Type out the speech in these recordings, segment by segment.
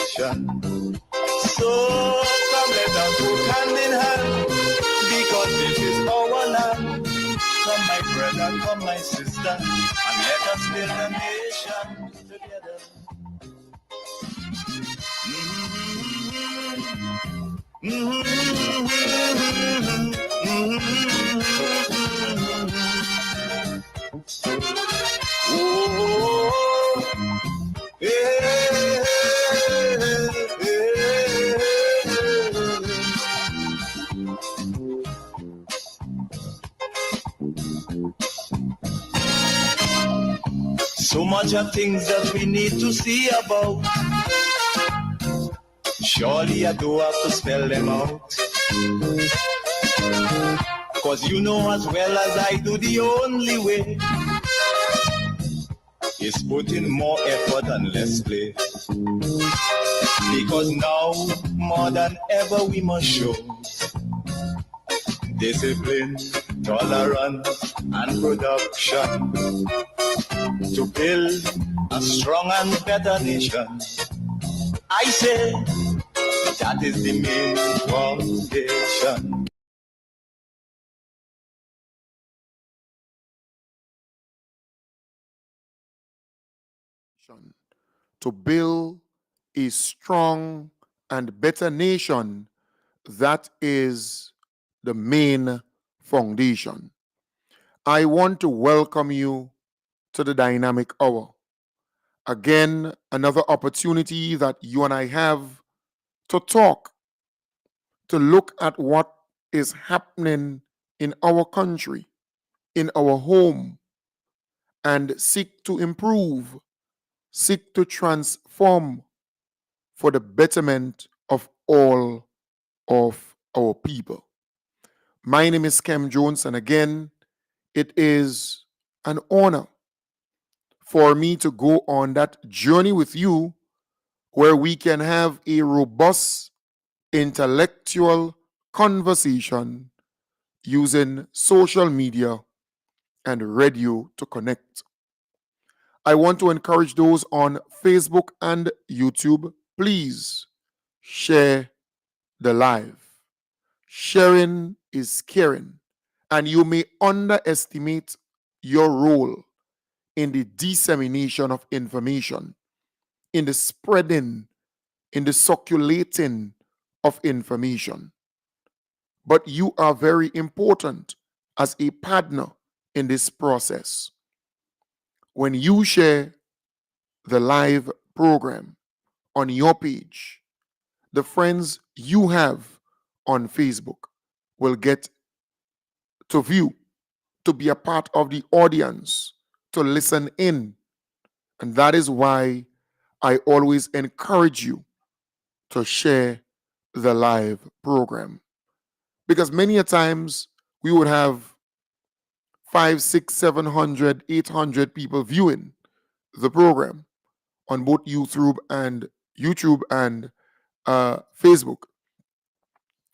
nation. So come let us put hand in hand, because this is our land. Come my brother, come my sister, and let us build a nation together. So much of things that we need to see about. Surely I do have to spell them out. Cause you know as well as I do, the only way is put in more effort and less play. Because now, more than ever, we must show discipline, tolerance, and production to build a strong and better nation. I say that is the main foundation. To build a strong and better nation, that is the main foundation. I want to welcome you to the Dynamic Hour. Again, another opportunity that you and I have to talk, to look at what is happening in our country, in our home, and seek to improve, seek to transform for the betterment of all of our people. My name is Kem Jones, and again, it is an honor for me to go on that journey with you where we can have a robust intellectual conversation using social media and radio to connect. I want to encourage those on Facebook and YouTube, please share the live. Sharing is caring, and you may underestimate your role in the dissemination of information, in the spreading, in the circulating of information. But you are very important as a partner in this process. When you share the live program on your page, the friends you have on Facebook will get to view, to be a part of the audience, to listen in. And that is why I always encourage you to share the live program. Because many a times we would have 5, 6, 700, 800 people viewing the program on both YouTube and Facebook.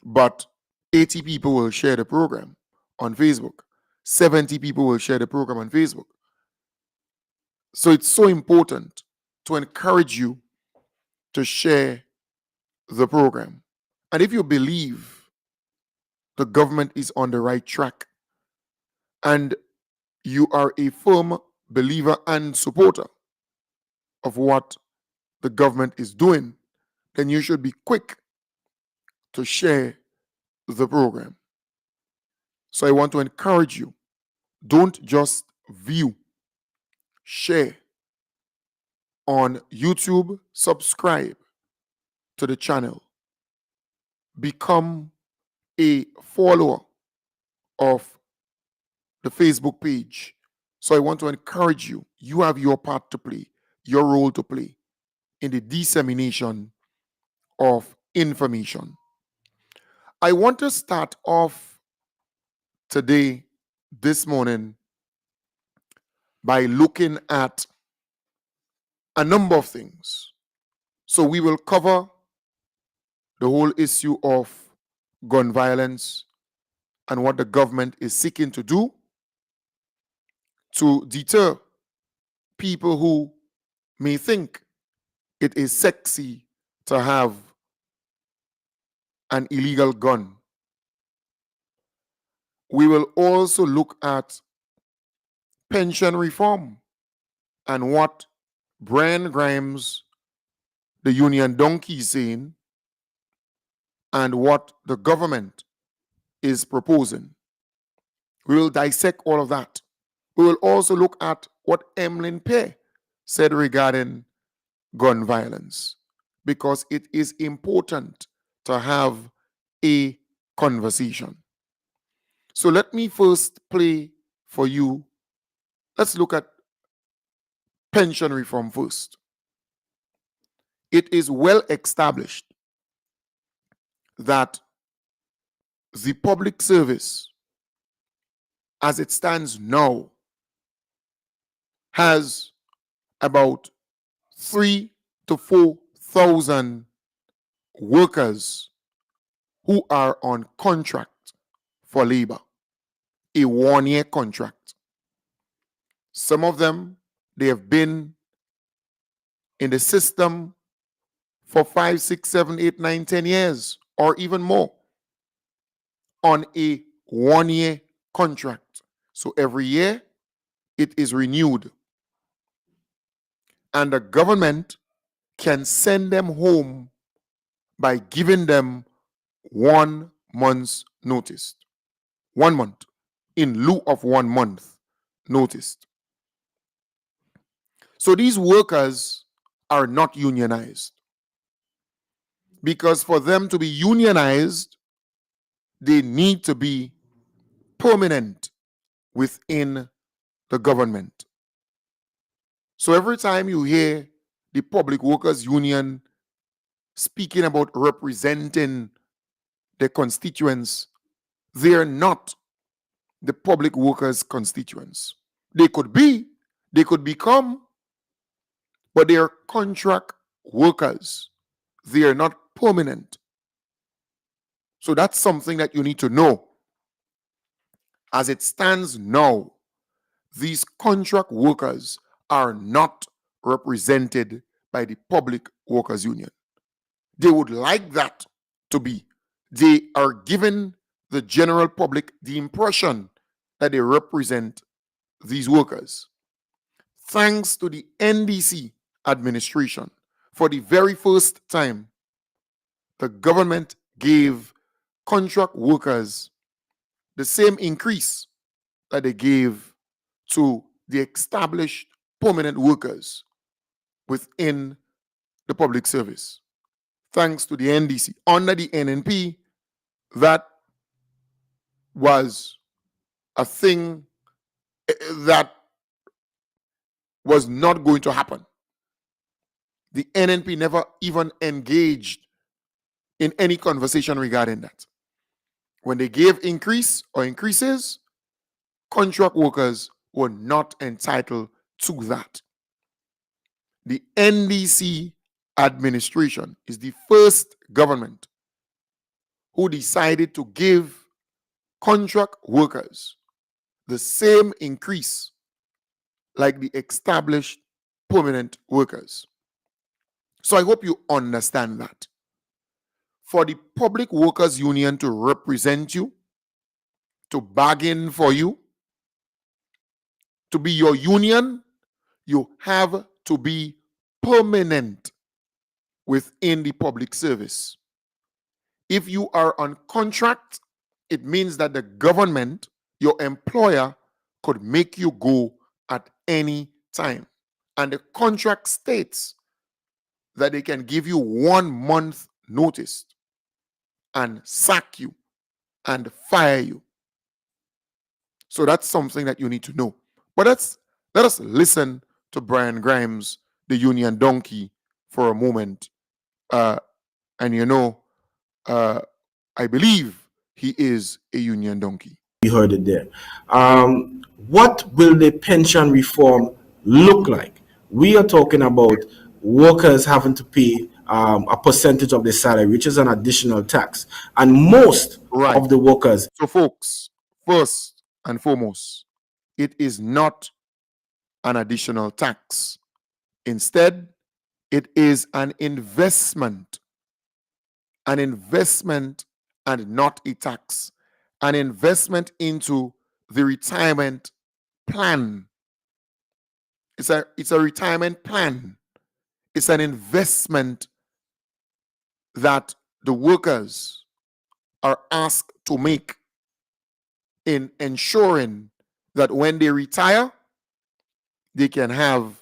But 80 people will share the program on Facebook. 70 people will share the program on Facebook. So it's so important to encourage you to share the program. And if you believe the government is on the right track and you are a firm believer and supporter of what the government is doing, then you should be quick to share the program. So I want to encourage you, don't just view, share on YouTube, subscribe to the channel, become a follower of the Facebook page. So I want to encourage you, you have your part to play, your role to play in the dissemination of information. I want to start off today, this morning, by looking at a number of things. So we will cover the whole issue of gun violence and what the government is seeking to do to deter people who may think it is sexy to have an illegal gun. We will also look at pension reform and what Brian Grimes, the union donkey, is saying and what the government is proposing. We will dissect all of that. We will also look at what Emlyn Pay said regarding gun violence, because it is important to have a conversation. So let me first play for you. Let's look at pension reform first. It is well established that the public service, as it stands now, has about 3,000 to 4,000 workers who are on contract for labor, a 1-year contract. Some of them, they have been in the system for 5, 6, 7, 8, 9, 10 years, or even more, on a 1-year contract. So every year it is renewed. And the government can send them home by giving them 1 month's notice. 1 month, in lieu of 1 month notice. So these workers are not unionized, because for them to be unionized, they need to be permanent within the government. So every time you hear the Public Workers Union speaking about representing their constituents, they are not the public workers' constituents. They could be, they could become, but they are contract workers. They are not permanent. So that's something that you need to know. As it stands now, these contract workers are not represented by the Public Workers Union. They would like that to be. They are giving the general public the impression that they represent these workers. Thanks to the NDC administration, for the very first time, the government gave contract workers the same increase that they gave to the established permanent workers within the public service. Thanks to the NDC. Under the NNP, that was a thing that was not going to happen. The NNP never even engaged in any conversation regarding that. When they gave increase or increases, contract workers were not entitled to that. The NDC administration is the first government who decided to give contract workers the same increase like the established permanent workers. So I hope you understand that. For the Public Workers Union to represent you, to bargain for you, to be your union, you have to be permanent within the public service. If you are on contract, it means that the government, your employer, could make you go at any time. And the contract states that they can give you 1 month notice and sack you and fire you. So that's something that you need to know. But let us listen to Brian Grimes, the union donkey, for a moment. And I believe he is a union donkey. You heard it there. What will the pension reform look like? We are talking about workers having to pay a percentage of their salary, which is an additional tax. And most of the workers. So, folks, first and foremost, it is not an additional tax. Instead, It is an investment and not a tax. An investment into the retirement plan. It's a retirement plan. It's an investment that the workers are asked to make in ensuring that when they retire, they can have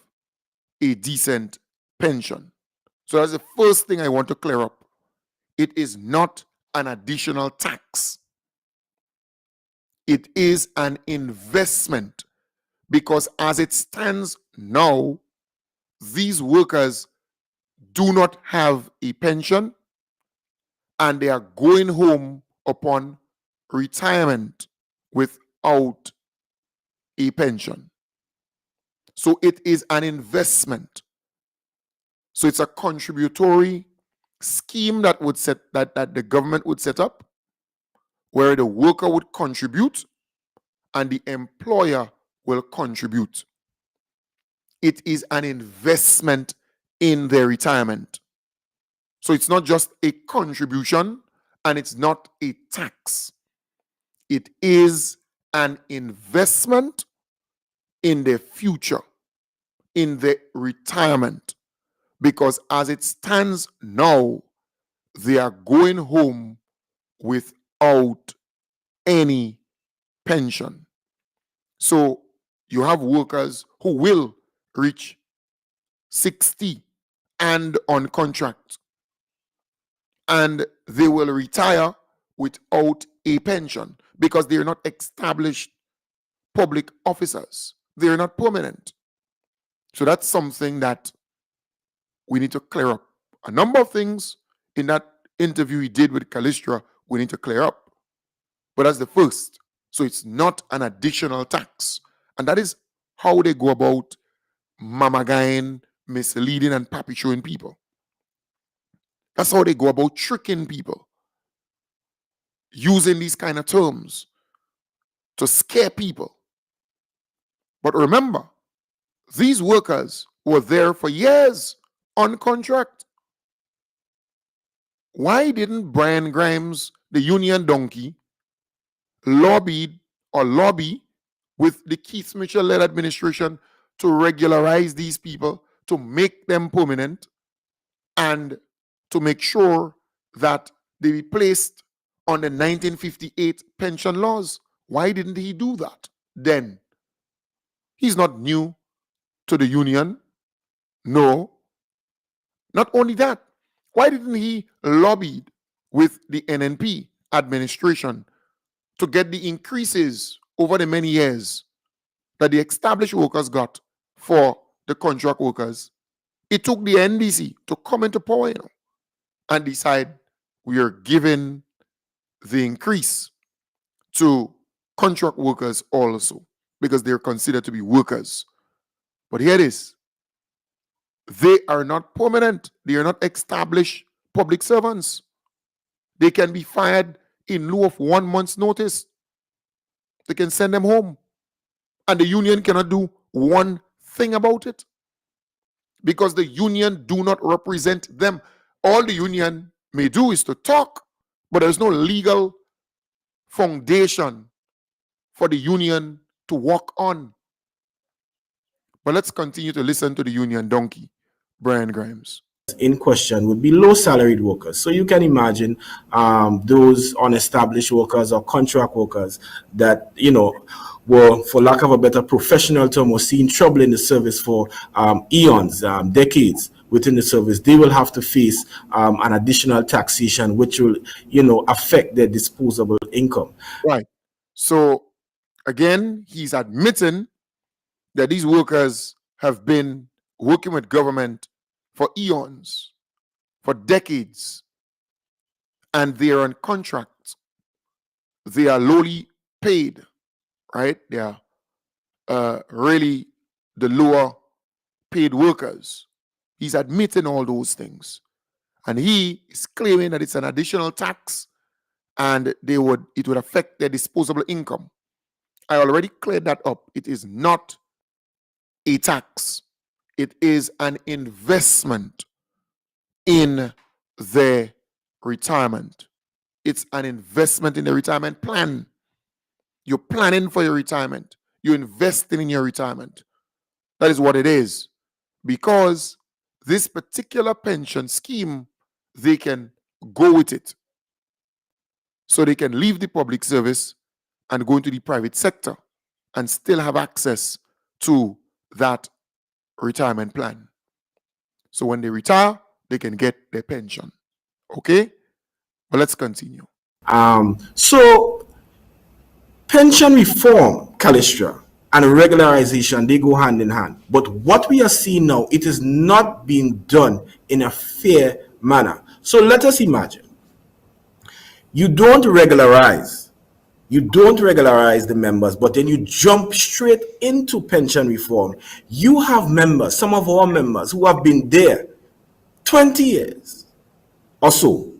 a decent pension. So that's the first thing I want to clear up. It is not an additional tax. It is an investment because as it stands now, these workers do not have a pension and they are going home upon retirement without a pension. So it is an investment. So it's a contributory scheme that the government would set up where the worker would contribute and the employer will contribute. It is an investment in their retirement. So it's not just a contribution and it's not a tax. It is an investment in their future, in their retirement. Because as it stands now, they are going home without any pension. So you have workers who will reach 60 and on contract, and they will retire without a pension because they're not established public officers. They're not permanent. So that's something that we need to clear up. A number of things in that interview he did with Callistra, we need to clear up. But that's the first. So it's not an additional tax. And that is how they go about mamagaing, misleading, and pappy showing people. That's how they go about tricking people. Using these kind of terms to scare people. But remember, these workers were there for years on contract. Why didn't Brian Grimes, the union donkey, lobby with the Keith Mitchell-led administration to regularize these people, to make them permanent, and to make sure that they be placed on the 1958 pension laws? Why didn't he do that then? He's not new to the union. No. Not only that, why didn't he lobby with the NNP administration to get the increases over the many years that the established workers got for the contract workers? It took the NDC to come into power, and decide we are giving the increase to contract workers also because they're considered to be workers. But here it is. They are not permanent. They are not established public servants. They can be fired in lieu of 1 month's notice. They can send them home. And the union cannot do one thing about it because the union do not represent them. All the union may do is to talk, but there's no legal foundation for the union to walk on. But let's continue to listen to the union donkey, Brian Grimes. In question would be low salaried workers. So you can imagine those unestablished workers or contract workers that, were, for lack of a better professional term, were seeing trouble in the service for eons, decades within the service. They will have to face an additional taxation, which will, affect their disposable income. Right. So again, he's admitting that these workers have been working with government for eons, for decades, and they are on contracts. They are lowly paid, right? They are really the lower paid workers. He's admitting all those things. And he is claiming that it's an additional tax and it would affect their disposable income. I already cleared that up. It is not a tax. It is an investment in their retirement. It's an investment in the retirement plan. You're planning for your retirement. You're investing in your retirement. That is what it is. Because this particular pension scheme, they can go with it. So they can leave the public service and go into the private sector and still have access to that retirement plan. So when they retire, they can get their pension. Okay? But let's continue. So pension reform, Callistra, and regularization, they go hand in hand. But what we are seeing now, it is not being done in a fair manner. So let us imagine you don't regularize the members, but then you jump straight into pension reform. You have members, some of our members who have been there 20 years or so,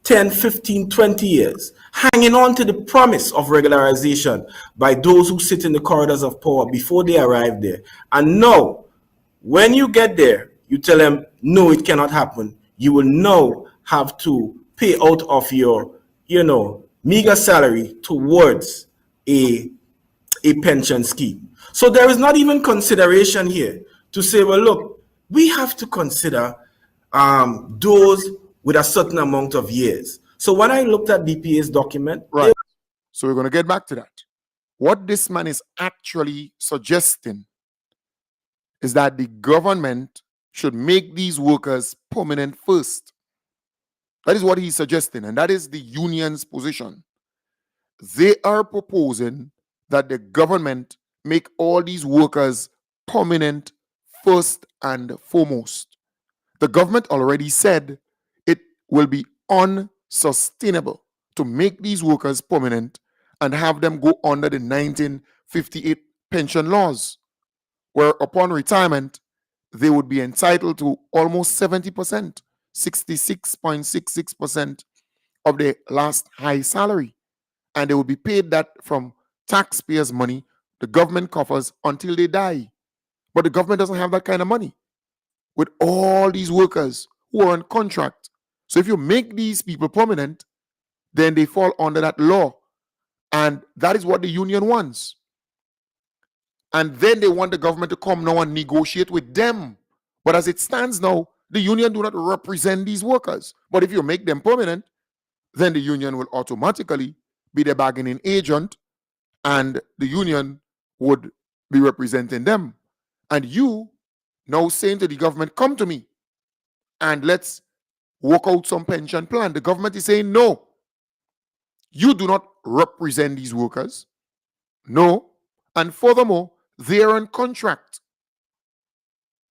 10, 15, 20 years, hanging on to the promise of regularization by those who sit in the corridors of power before they arrive there. And now, when you get there, you tell them, no, it cannot happen. You will now have to pay out of your, meager salary towards a pension scheme. So there is not even consideration here to say, well, look, we have to consider those with a certain amount of years. So when I looked at DPA's document, right. So we're going to get back to that. What this man is actually suggesting is that the government should make these workers permanent first. That is what he's suggesting, and that is the union's position. They are proposing that the government make all these workers permanent first and foremost. The government already said it will be unsustainable to make these workers permanent and have them go under the 1958 pension laws, where upon retirement, they would be entitled to almost 70%, 66.66% of their last high salary. And they would be paid that from taxpayers' money, the government coffers, until they die. But the government doesn't have that kind of money with all these workers who are on contract. So if you make these people permanent, then they fall under that law. And that is what the union wants. And then they want the government to come now and negotiate with them. But as it stands now, the union do not represent these workers. But if you make them permanent, then the union will automatically be the bargaining agent and the union would be representing them. And you now saying to the government, come to me and let's work out some pension plan. The government is saying, no, you do not represent these workers. No. And furthermore, they are on contract.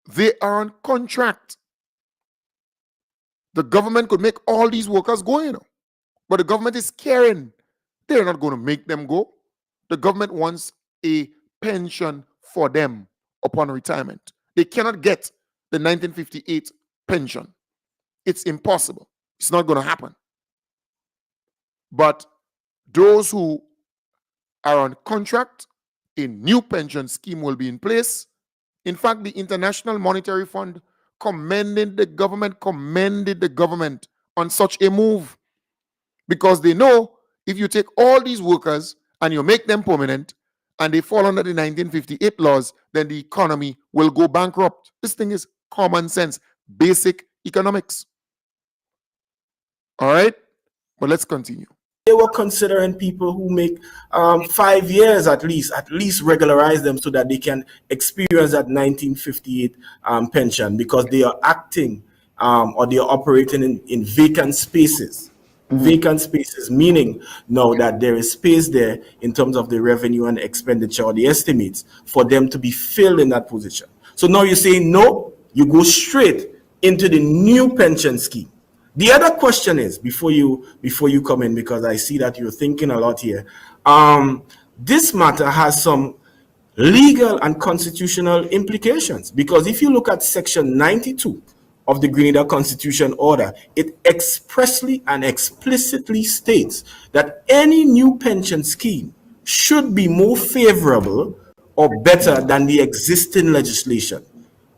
They are on contract. The government could make all these workers go, but the government is caring. They're not going to make them go. The government wants a pension for them upon retirement. They cannot get the 1958 pension. It's impossible. It's not going to happen. But those who are on contract, a new pension scheme will be in place. In fact, the International Monetary Fund commended the government on such a move, because they know if you take all these workers and you make them permanent and they fall under the 1958 laws, then the economy will go bankrupt. This thing is common sense, basic economics. All right, but let's continue. They were considering people who make 5 years at least regularize them so that they can experience that 1958 pension, because they are acting or they are operating in vacant spaces. Mm-hmm. Vacant spaces, meaning now that there is space there in terms of the revenue and expenditure or the estimates for them to be filled in that position. So now you're saying, no, you go straight into the new pension scheme. The other question is, before you come in, because I see that you're thinking a lot here, this matter has some legal and constitutional implications, because if you look at Section 92 of the Grenada Constitution Order, it expressly and explicitly states that any new pension scheme should be more favorable or better than the existing legislation.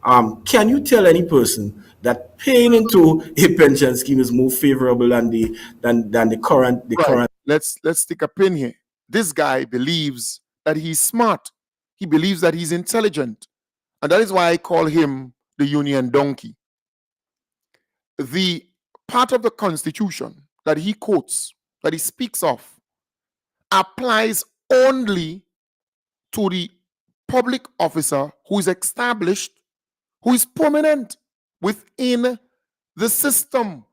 Can you tell any person that paying into a pension scheme is more favorable than the current Right. Let's stick a pin here. This guy believes that he's smart. He believes that he's intelligent. And that is why I call him the union donkey. The part of the Constitution that he quotes, that he speaks of, applies only to the public officer who is established, who is prominent within the system.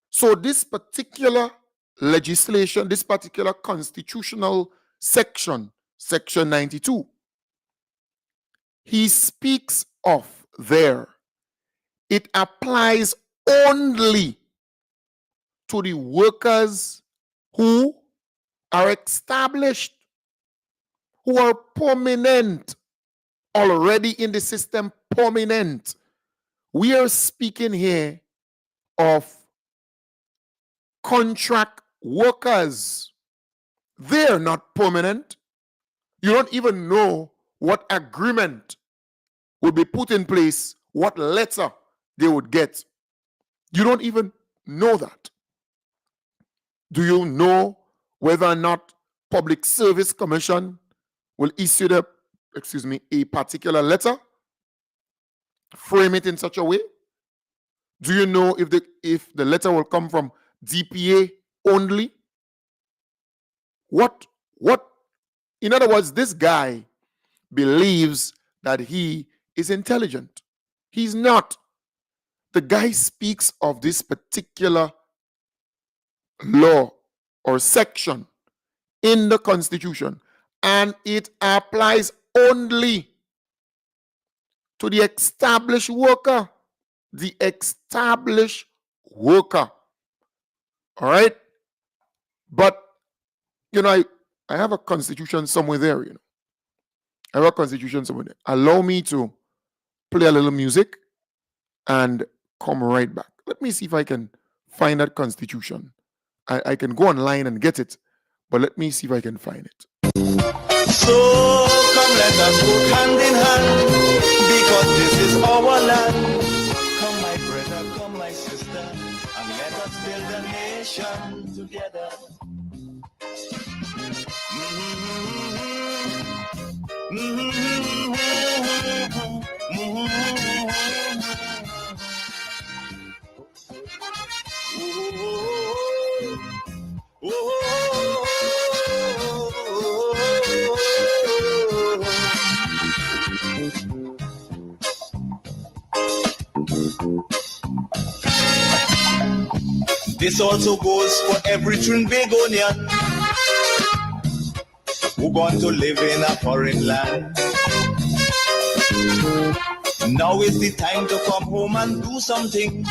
So this particular legislation, this particular constitutional section, section 92, he speaks of there, it applies only to the workers who are established, who are prominent, already in the system, prominent. We are speaking here of contract workers. They're not permanent. You don't even know what agreement would be put in place, what letter they would get. You don't even know that. Do you know whether or not Public Service Commission will issue a particular letter, frame it in such a way? Do you know if the letter will come from DPA only? What in other words, this guy believes that he is intelligent. He's not. The guy speaks of this particular law or section in the Constitution, and it applies only to the established worker. The established worker. All right? But, I have a constitution somewhere there, I have a constitution somewhere there. Allow me to play a little music and come right back. Let me see if I can find that constitution. I can go online and get it, but let me see if I can find it. So come let us work hand in hand, because this is our land. Come my brother, come my sister, and let us build a nation together. This also goes for every Trinbagonian who want to live in a foreign land. Now is the time to come home and do something,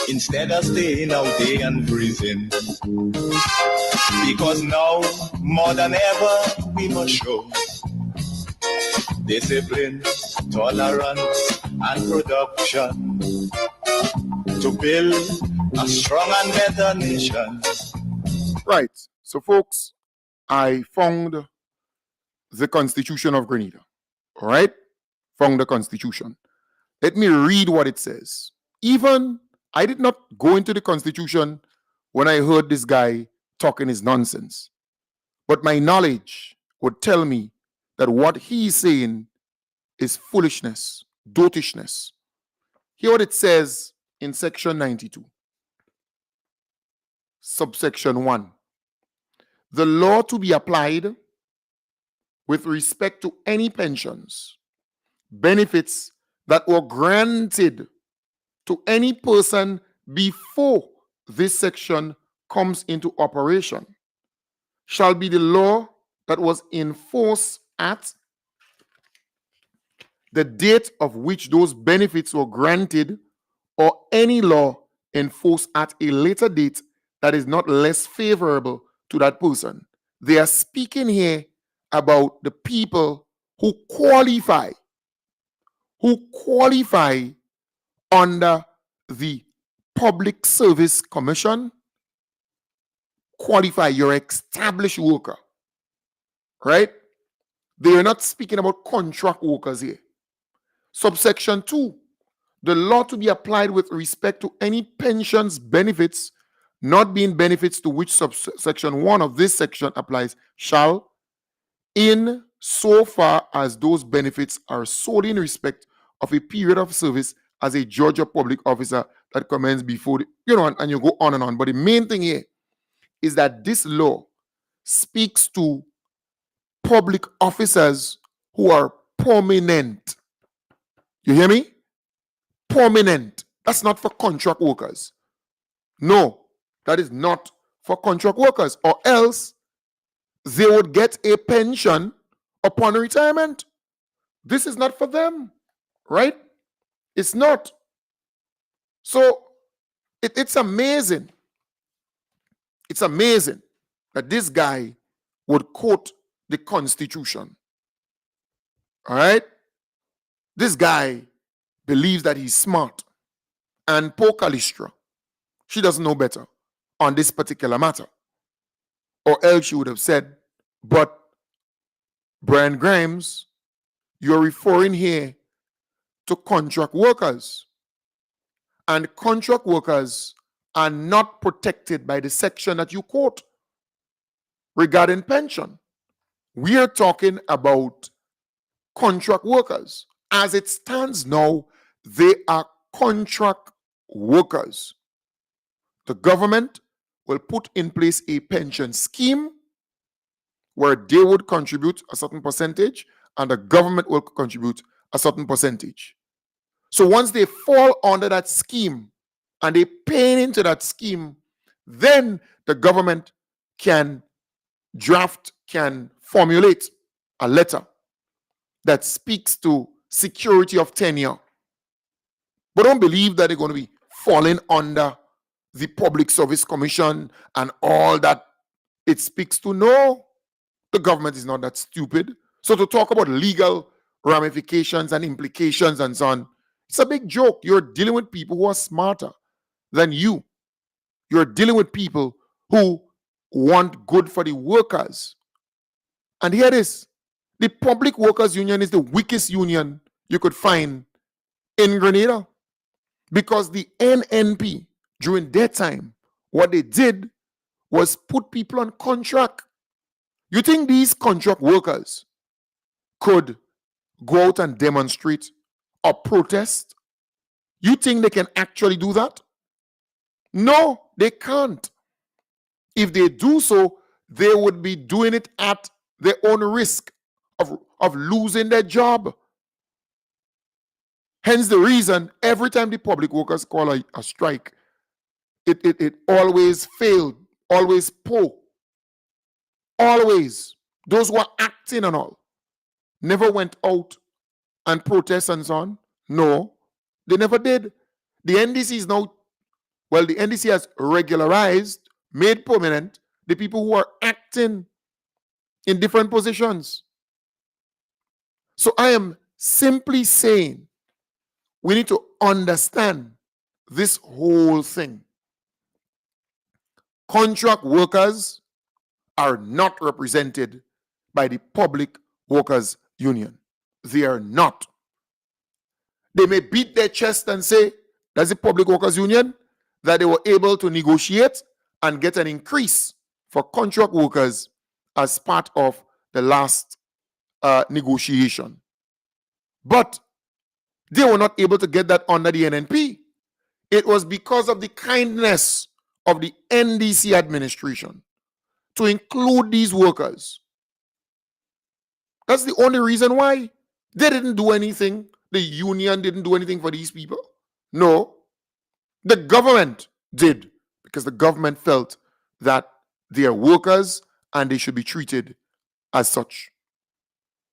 instead of staying out there and freezing. Because now, more than ever, we must show discipline, tolerance, and production to build a strong and better nation. Right. So, folks, I found the Constitution of Grenada. All right? Found the Constitution. Let me read what it says. Even I did not go into the Constitution when I heard this guy talking his nonsense. But my knowledge would tell me that what he's saying is foolishness, dotishness. Hear what it says in section 92, subsection 1. The law to be applied with respect to any pensions, benefits that were granted to any person before this section comes into operation shall be the law that was in force at the date of which those benefits were granted, or any law in force at a later date that is not less favorable to that person. They are speaking here about the people who qualify under the Public Service Commission. Qualify, you're established worker, right? They are not speaking about contract workers here. Subsection 2, the law to be applied with respect to any pensions benefits not being benefits to which subsection 1 of this section applies shall, in so far as those benefits are solely in respect of a period of service as a judge or public officer that commences before, and you go on and on. But the main thing here is that this law speaks to public officers who are prominent. You hear me? Prominent. That's not for contract workers. No, that is not for contract workers, or else they would get a pension upon retirement. This is not for them, right? It's not. So it's amazing. It's amazing that this guy would quote the Constitution. All right? This guy believes that he's smart. And poor Callistra, she doesn't know better on this particular matter. Or else she would have said, but Brian Grimes, you're referring here to contract workers. And contract workers are not protected by the section that you quote regarding pension. We are talking about contract workers. As it stands now, they are contract workers. The government will put in place a pension scheme where they would contribute a certain percentage and the government will contribute a certain percentage. So once they fall under that scheme and they pay into that scheme, then the government can formulate a letter that speaks to security of tenure. But don't believe that they're going to be falling under the Public Service Commission and all that it speaks to. No, the government is not that stupid. So to talk about legal ramifications and implications and so on, it's a big joke. You're dealing with people who are smarter than you. You're dealing with people who want good for the workers. And here it is. The Public Workers Union is the weakest union you could find in Grenada. Because the NNP, during their time, what they did was put people on contract. You think these contract workers could go out and demonstrate or protest? You think they can actually do that? No, they can't. If they do so, they would be doing it at their own risk of losing their job. Hence the reason every time the public workers call a strike, it always failed, always poor. Always. Those who are acting and all never went out and protest and so on. No, they never did. The NDC is now, the NDC has regularized, made permanent the people who are acting in different positions. So I am simply saying we need to understand this whole thing. Contract workers are not represented by the Public Workers Union. They are not. They may beat their chest and say, that's the Public Workers Union, that they were able to negotiate and get an increase for contract workers as part of the last negotiation. But they were not able to get that under the NNP. It was because of the kindness of the NDC administration to include these workers. That's the only reason why. They didn't do anything. The union didn't do anything for these people. No. The government did, because the government felt that they are workers and they should be treated as such.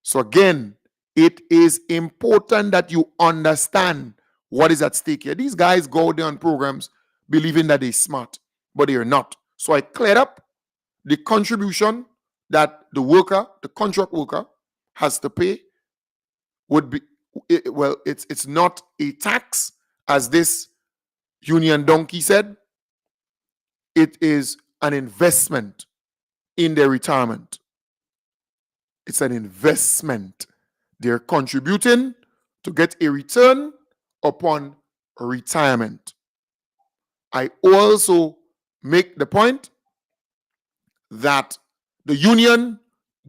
So again, it is important that you understand what is at stake here. These guys go there on programs believing that they're smart, but they are not. So I cleared up the contribution that the contract worker has to pay would be, it's not a tax, as this union donkey said. It is an investment in their retirement. It's an investment. They're contributing to get a return upon retirement. I also make the point that the union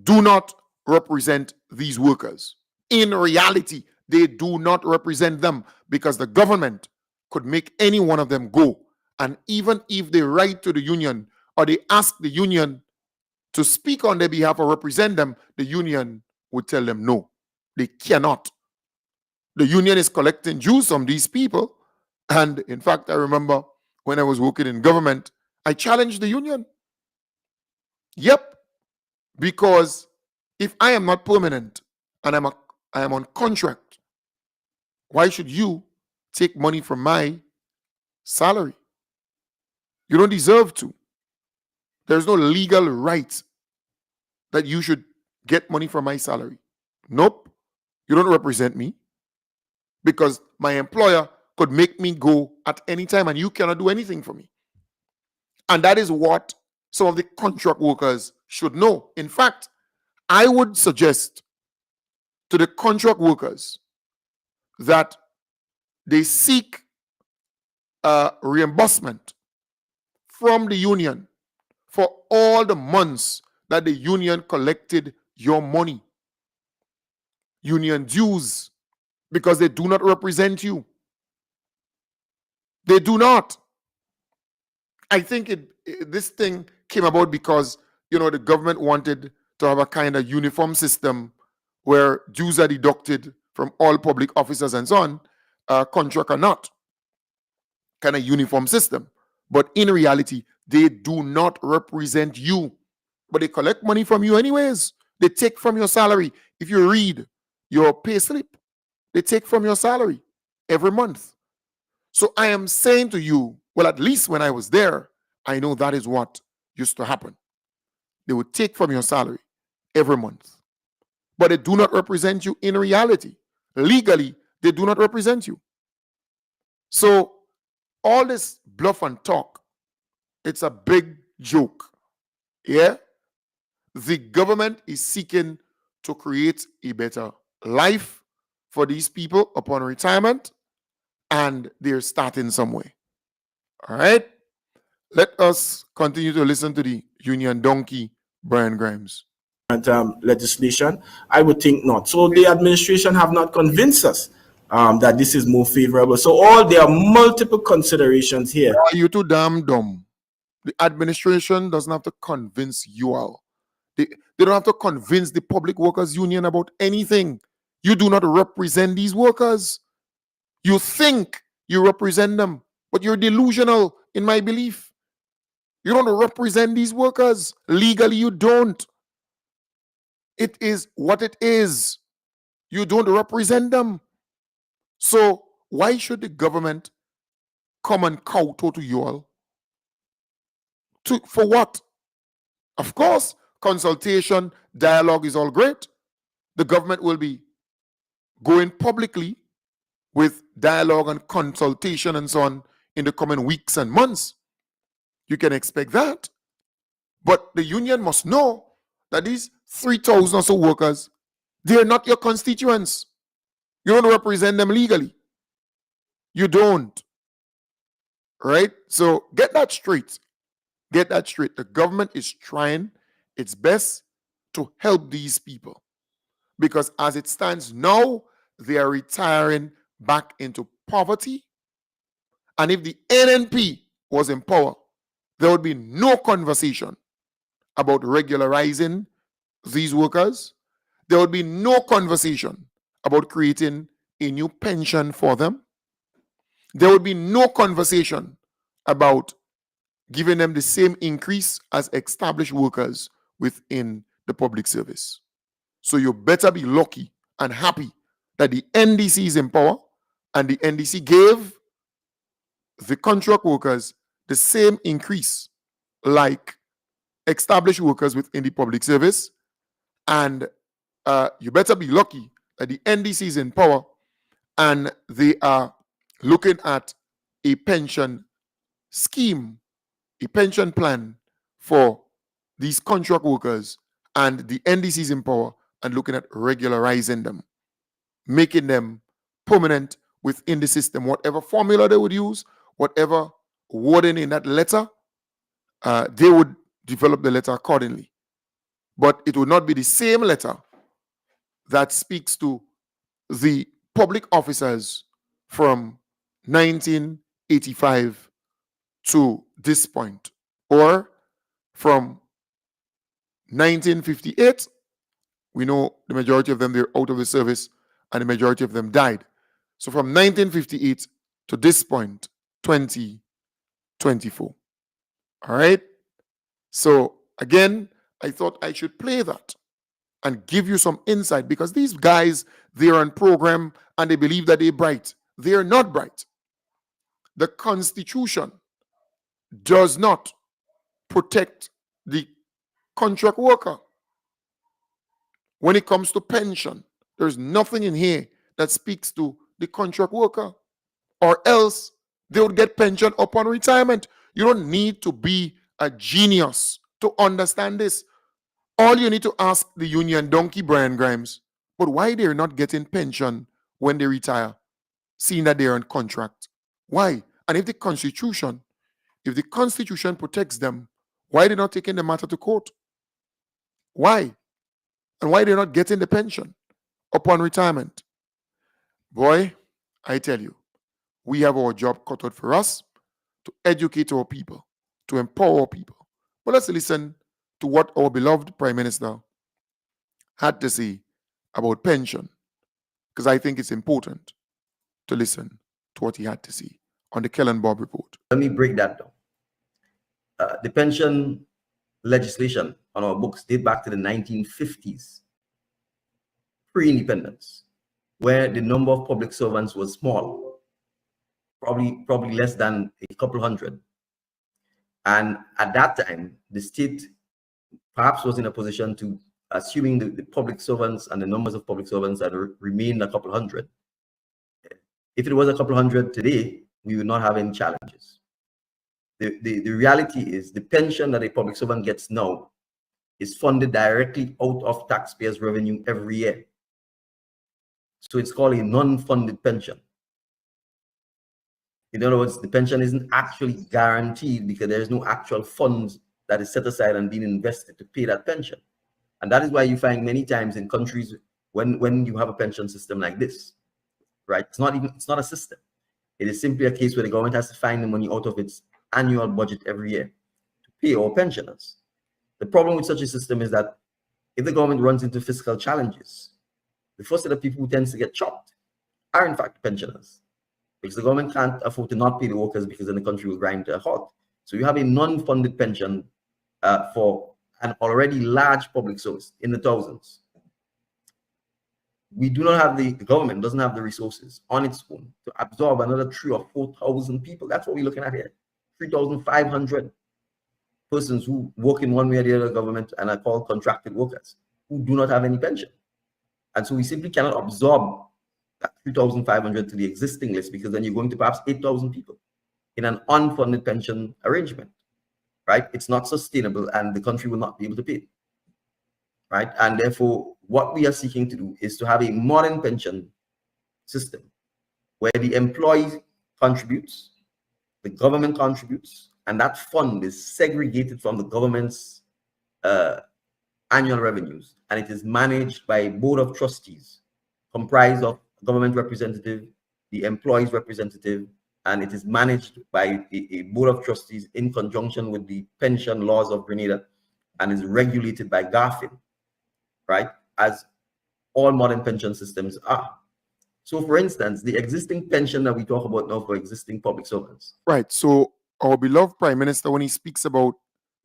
do not represent these workers. In reality, they do not represent them because the government could make any one of them go. And even if they write to the union or they ask the union to speak on their behalf or represent them, the union would tell them no, they cannot. The union is collecting dues from these people. And in fact, I remember when I was working in government, I challenged the union. Yep, because if I am not permanent and I am on contract, why should you take money from my salary? You don't deserve to. There's no legal right that you should get money from my salary. Nope. You don't represent me because my employer could make me go at any time and you cannot do anything for me. And that is what some of the contract workers should know. In fact, I would suggest to the contract workers that they seek reimbursement from the union for all the months that the union collected your money, union dues, because they do not represent you. They do not. I think this thing came about because the government wanted to have a kind of uniform system where dues are deducted from all public officers and so on. Contract or not, kind of uniform system. But in reality, they do not represent you, but they collect money from you anyways. They take from your salary. If you read your pay slip, they take from your salary every month. So I am saying to you, well, at least when I was there, I know that is what used to happen. They would take from your salary every month, but they do not represent you in reality. Legally, they do not represent you. So all this bluff and talk, it's a big joke. Yeah? The government is seeking to create a better life for these people upon retirement, and they're starting somewhere. All right? Let us continue to listen to the union donkey, Brian Grimes. Legislation? I would think not. So the administration have not convinced us that this is more favorable. So there are multiple considerations here. You're too damn dumb. The administration doesn't have to convince you all. They don't have to convince the Public Workers Union about anything. You do not represent these workers. You think you represent them, but you're delusional in my belief. You don't represent these workers. Legally, you don't. It is what it is. You don't represent them. So why should the government come and kowtow to you all? For what? Of course, consultation, dialogue is all great. The government will be going publicly with dialogue and consultation and so on in the coming weeks and months. You can expect that. But the union must know that these 3,000 or so workers, they're not your constituents. You don't represent them legally. You don't. Right? So get that straight. Get that straight. The government is trying its best to help these people. Because as it stands now, they are retiring back into poverty. And if the NNP was in power, there would be no conversation about regularizing these workers. There would be no conversation about creating a new pension for them. There would be no conversation about giving them the same increase as established workers within the public service. So you better be lucky and happy that the NDC is in power and the NDC gave the contract workers the same increase like established workers within the public service. And you better be lucky that the NDC is in power and they are looking at a pension scheme, a pension plan for these contract workers, and the NDC is in power and looking at regularizing them, making them permanent within the system. Whatever formula they would use, whatever wording in that letter, they would develop the letter accordingly. But it would not be the same letter that speaks to the public officers from 1985 to this point, or from 1958. We know the majority of them, they're out of the service, and the majority of them died. So from 1958 to this point, 2024. All right? So again, I thought I should play that and give you some insight, because these guys, they're on program and they believe that they're bright. They're not bright. The Constitution does not protect the contract worker. When it comes to pension, there's nothing in here that speaks to the contract worker, or else they would get pension upon retirement. You don't need to be a genius to understand this. All you need to ask the union donkey Brian Grimes, but why they're not getting pension when they retire, seeing that they're on contract? Why? And if the Constitution protects them, why they're not taking the matter to court? Why? And why they're not getting the pension upon retirement? Boy, I tell you, we have our job cut out for us to educate our people, to empower our people. But let's listen to what our beloved Prime Minister had to say about pension, because I think it's important to listen to what he had to say on the Kellen Bob report. Let me break that down. The pension legislation on our books date back to the 1950s, pre-independence, where the number of public servants was small, probably less than a couple hundred. And at that time, the state perhaps was in a position to, assuming the public servants and the numbers of public servants that remained a couple hundred. If it was a couple hundred today, we would not have any challenges. The reality is the pension that a public servant gets now is funded directly out of taxpayers' revenue every year. So it's called a non-funded pension. In other words, the pension isn't actually guaranteed because there is no actual funds that is set aside and being invested to pay that pension. And that is why you find many times in countries when you have a pension system like this, right? It's not a system. It is simply a case where the government has to find the money out of its annual budget every year to pay our pensioners. The problem with such a system is that if the government runs into fiscal challenges, the first set of people who tends to get chopped are in fact pensioners, because the government can't afford to not pay the workers, because then the country will grind to a halt. So you have a non-funded pension for an already large public service in the thousands. We do not have the government doesn't have the resources on its own to absorb another 3,000 or 4,000 people. That's what we're looking at here. 3,500 persons who work in one way or the other government and are called contracted workers who do not have any pension. And so we simply cannot absorb that 3,500 to the existing list, because then you're going to perhaps 8,000 people in an unfunded pension arrangement, right? It's not sustainable and the country will not be able to pay, right? And therefore, what we are seeking to do is to have a modern pension system where the employee contributes, the government contributes, and that fund is segregated from the government's annual revenues, and it is managed by a board of trustees comprised of government representative, the employees representative, and it is managed by a board of trustees in conjunction with the pension laws of Grenada, and is regulated by GAFIN, right? As all modern pension systems are. So for instance, the existing pension that we talk about now for existing public servants. Right. So our beloved Prime Minister, when he speaks about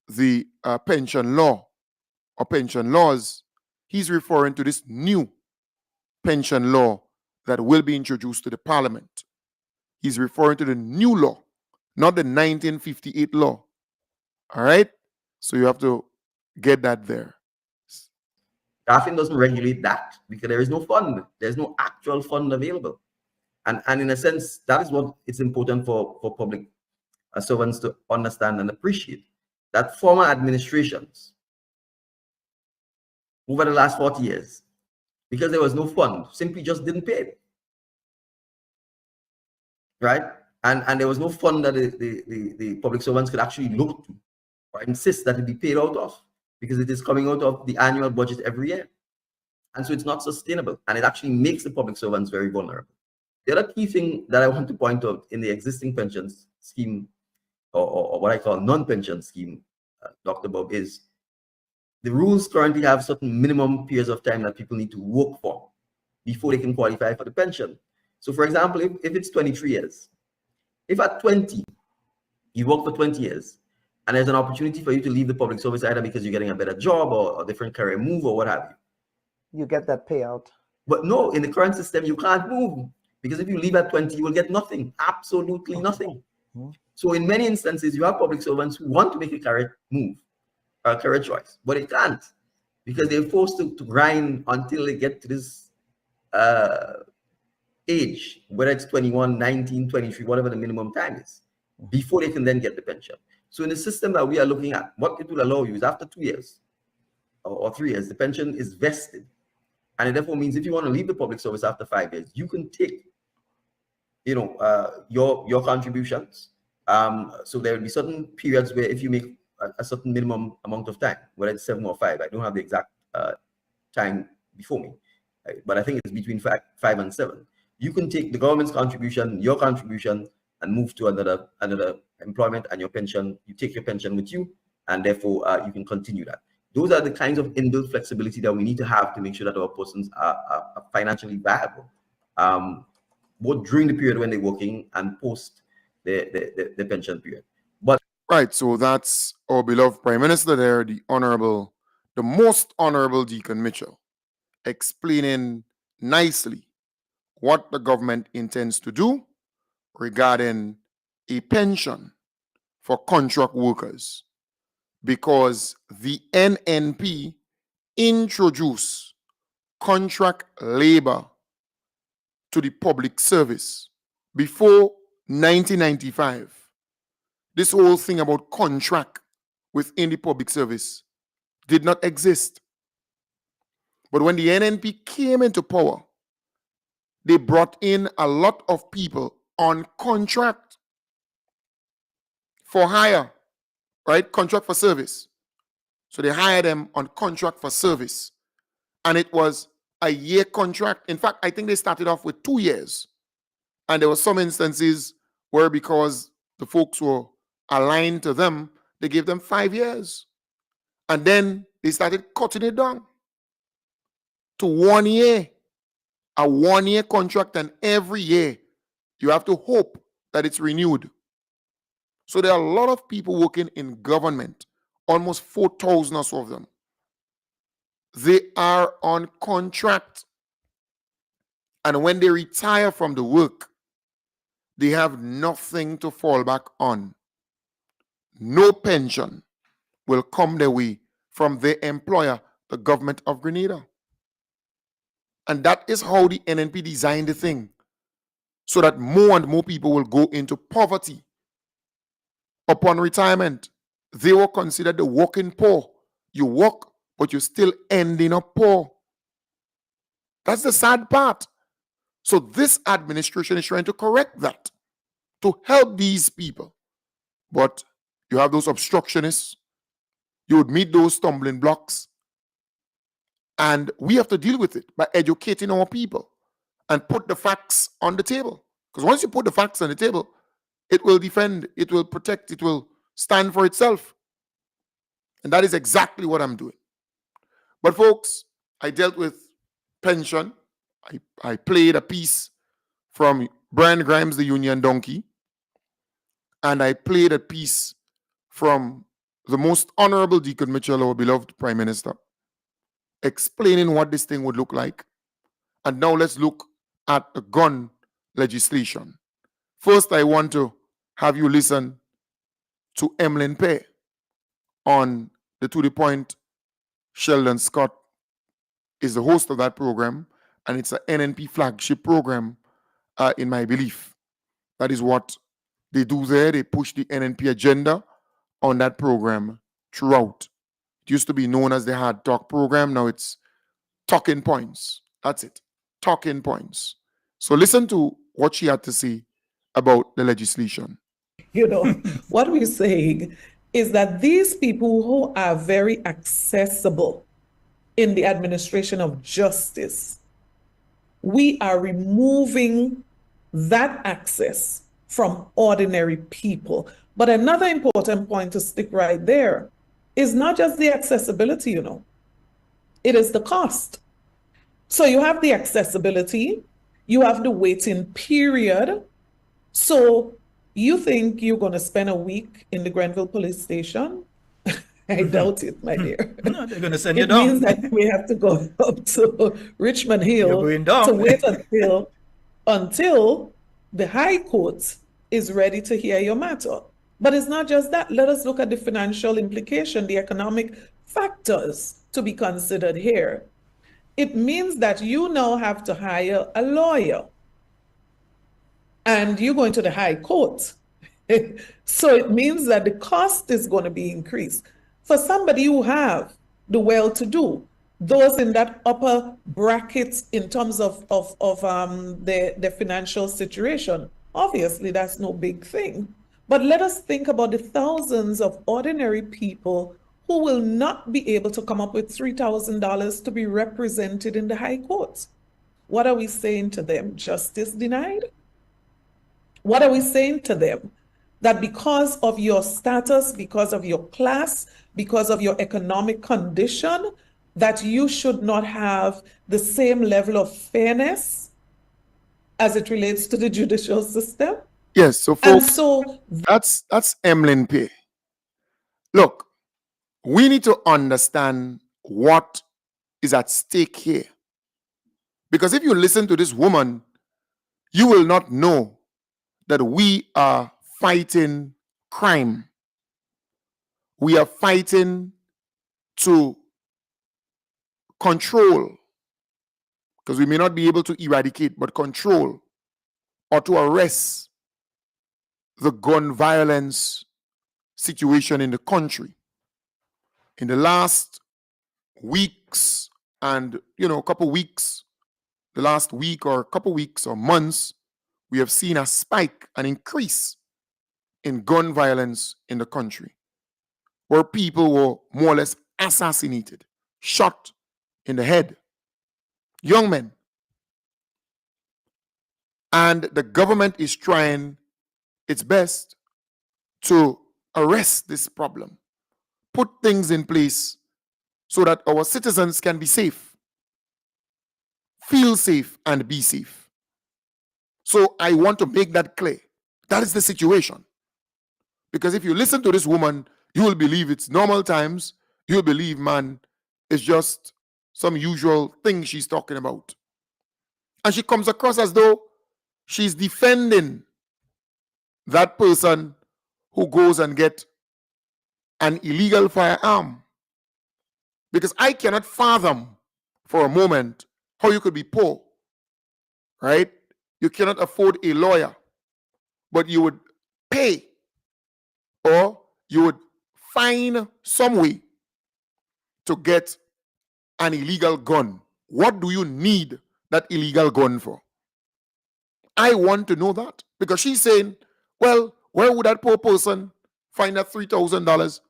the pension law or pension laws, he's referring to this new pension law that will be introduced to the Parliament. He's referring to the new law, not the 1958 law. All right? So you have to get that there. GAFIN doesn't regulate that because there is no fund. There's no actual fund available. And in a sense, that is what it's important for public servants to understand and appreciate, that former administrations over the last 40 years because there was no fund, simply just didn't pay it. Right? And there was no fund that the public servants could actually look to or insist that it be paid out of, because it is coming out of the annual budget every year. And so it's not sustainable, and it actually makes the public servants very vulnerable. The other key thing that I want to point out in the existing pensions scheme, or what I call non-pension scheme, Dr. Bob, is the rules currently have certain minimum periods of time that people need to work for before they can qualify for the pension. So for example, if it's 23 years, if at 20, you work for 20 years, and there's an opportunity for you to leave the public service either because you're getting a better job or a different career move or what have you. You get that payout. But no, in the current system, you can't move, because if you leave at 20, you will get nothing, absolutely nothing. So in many instances, you have public servants who want to make a career move, a career choice, but they can't, because they're forced to grind until they get to this age, whether it's 21, 19, 23, whatever the minimum time is, before they can then get the pension. So in the system that we are looking at, what it will allow you is after 2 years or 3 years, the pension is vested. And it therefore means if you want to leave the public service after 5 years, you can take, your contributions. So there will be certain periods where if you make a certain minimum amount of time, whether it's 7 or 5, I don't have the exact time before me, but I think it's between 5 and 7. You can take the government's contribution, your contribution, and move to another employment, and your pension, you take your pension with you, and therefore you can continue that. Those are the kinds of inbuilt flexibility that we need to have to make sure that our persons are financially viable, both during the period when they're working and post the pension period. But Right, so that's our beloved Prime Minister there, the most honorable Deacon Mitchell, explaining nicely what the government intends to do regarding a pension for contract workers, because the NNP introduced contract labor to the public service before 1995. This whole thing about contract within the public service did not exist. But when the NNP came into power, they brought in a lot of people on contract for hire, right? Contract for service. So they hired them on contract for service. And it was a year contract. In fact, I think they started off with 2 years. And there were some instances where, because the folks were aligned to them, they gave them 5 years. And then they started cutting it down to 1 year. A 1 year contract, and every year you have to hope that it's renewed. So there are a lot of people working in government, almost 4,000 or so of them. They are on contract. And when they retire from the work, they have nothing to fall back on. No pension will come their way from their employer, the government of Grenada. And that is how the NNP designed the thing, so that more and more people will go into poverty upon retirement. They were considered the working poor. You work, but you're still ending up poor. That's the sad part. So this administration is trying to correct that, to help these people. But you have those obstructionists. You would meet those stumbling blocks. And we have to deal with it by educating our people and put the facts on the table. Because once you put the facts on the table, it will defend, it will protect, it will stand for itself. And that is exactly what I'm doing. But folks, I dealt with pension. I played a piece from Brian Grimes, the Union Donkey. And I played a piece from the most honorable Deacon Mitchell, our beloved Prime Minister, explaining what this thing would look like. And now let's look at the gun legislation. First, I want to have you listen to Emlyn Pay on the To The Point. Sheldon Scott is the host of that program, and it's an NNP flagship program, in my belief. That is what they do there. They push the NNP agenda on that program throughout. It used to be known as the Hard Talk program. Now it's Talking Points. That's it. Talking Points. So listen to what she had to say about the legislation. What we're saying is that these people who are very accessible in the administration of justice, we are removing that access from ordinary people. But another important point to stick right there is not just the accessibility, it is the cost. So you have the accessibility, you have the waiting period. So you think you're going to spend a week in the Grenville police station? I doubt it, my dear. No, they're going to send you It down. means that we have to go up to Richmond Hill You're going down. to wait until the High Court is ready to hear your matter. But it's not just that. Let us look at the financial implication, the economic factors to be considered here. It means that you now have to hire a lawyer and you're going to the High Court. So it means that the cost is going to be increased. For somebody who have the well-to-do, those in that upper bracket in terms of the financial situation, obviously that's no big thing. But let us think about the thousands of ordinary people who will not be able to come up with $3,000 to be represented in the High Court. What are we saying to them? Justice denied? What are we saying to them? That because of your status, because of your class, because of your economic condition, that you should not have the same level of fairness as it relates to the judicial system? Yes, so folks, that's Emlyn Pay. Look, we need to understand what is at stake here. Because if you listen to this woman, you will not know that we are fighting crime. We are fighting to control, because we may not be able to eradicate, but control or to arrest the gun violence situation in the country. In the last weeks and, a couple weeks, the last week or a couple weeks or months, we have seen a spike, an increase in gun violence in the country, where people were more or less assassinated, shot in the head, young men. And the government is trying its best to arrest this problem, put things in place so that our citizens can be safe, feel safe, and be safe. So I want to make that clear. That is the situation. Because if you listen to this woman, you will believe it's normal times. You'll believe, man, it's just some usual thing she's talking about. And she comes across as though she's defending that person who goes and get an illegal firearm. Because I cannot fathom for a moment how you could be poor, right? You cannot afford a lawyer, but you would pay or you would find some way to get an illegal gun. What do you need that illegal gun for? I want to know that, because she's saying, well, where would that poor person find that $3,000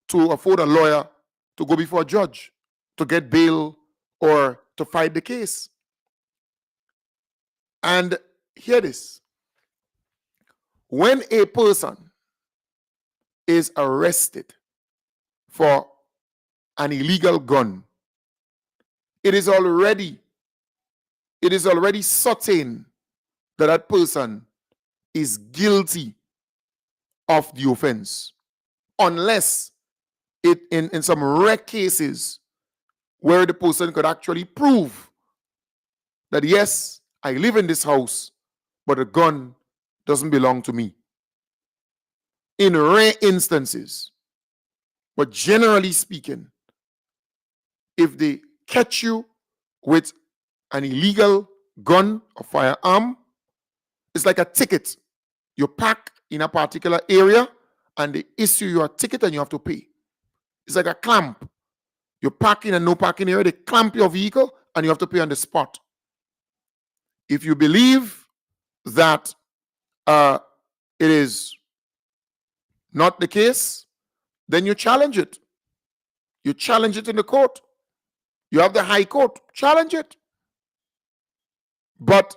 to afford a lawyer to go before a judge, to get bail or to fight the case? And hear this. When a person is arrested for an illegal gun, it is already certain that that person is guilty of the offense, unless it in some rare cases where the person could actually prove that, yes, I live in this house, but the gun doesn't belong to me. In rare instances, but generally speaking, if they catch you with an illegal gun or firearm, it's like a ticket. You park in a particular area and they issue you a ticket and you have to pay. It's like a clamp. You're parking and no parking area, they clamp your vehicle and you have to pay on the spot. If you believe that it is not the case, then you challenge it. You challenge it in the court. You have the high court, challenge it. But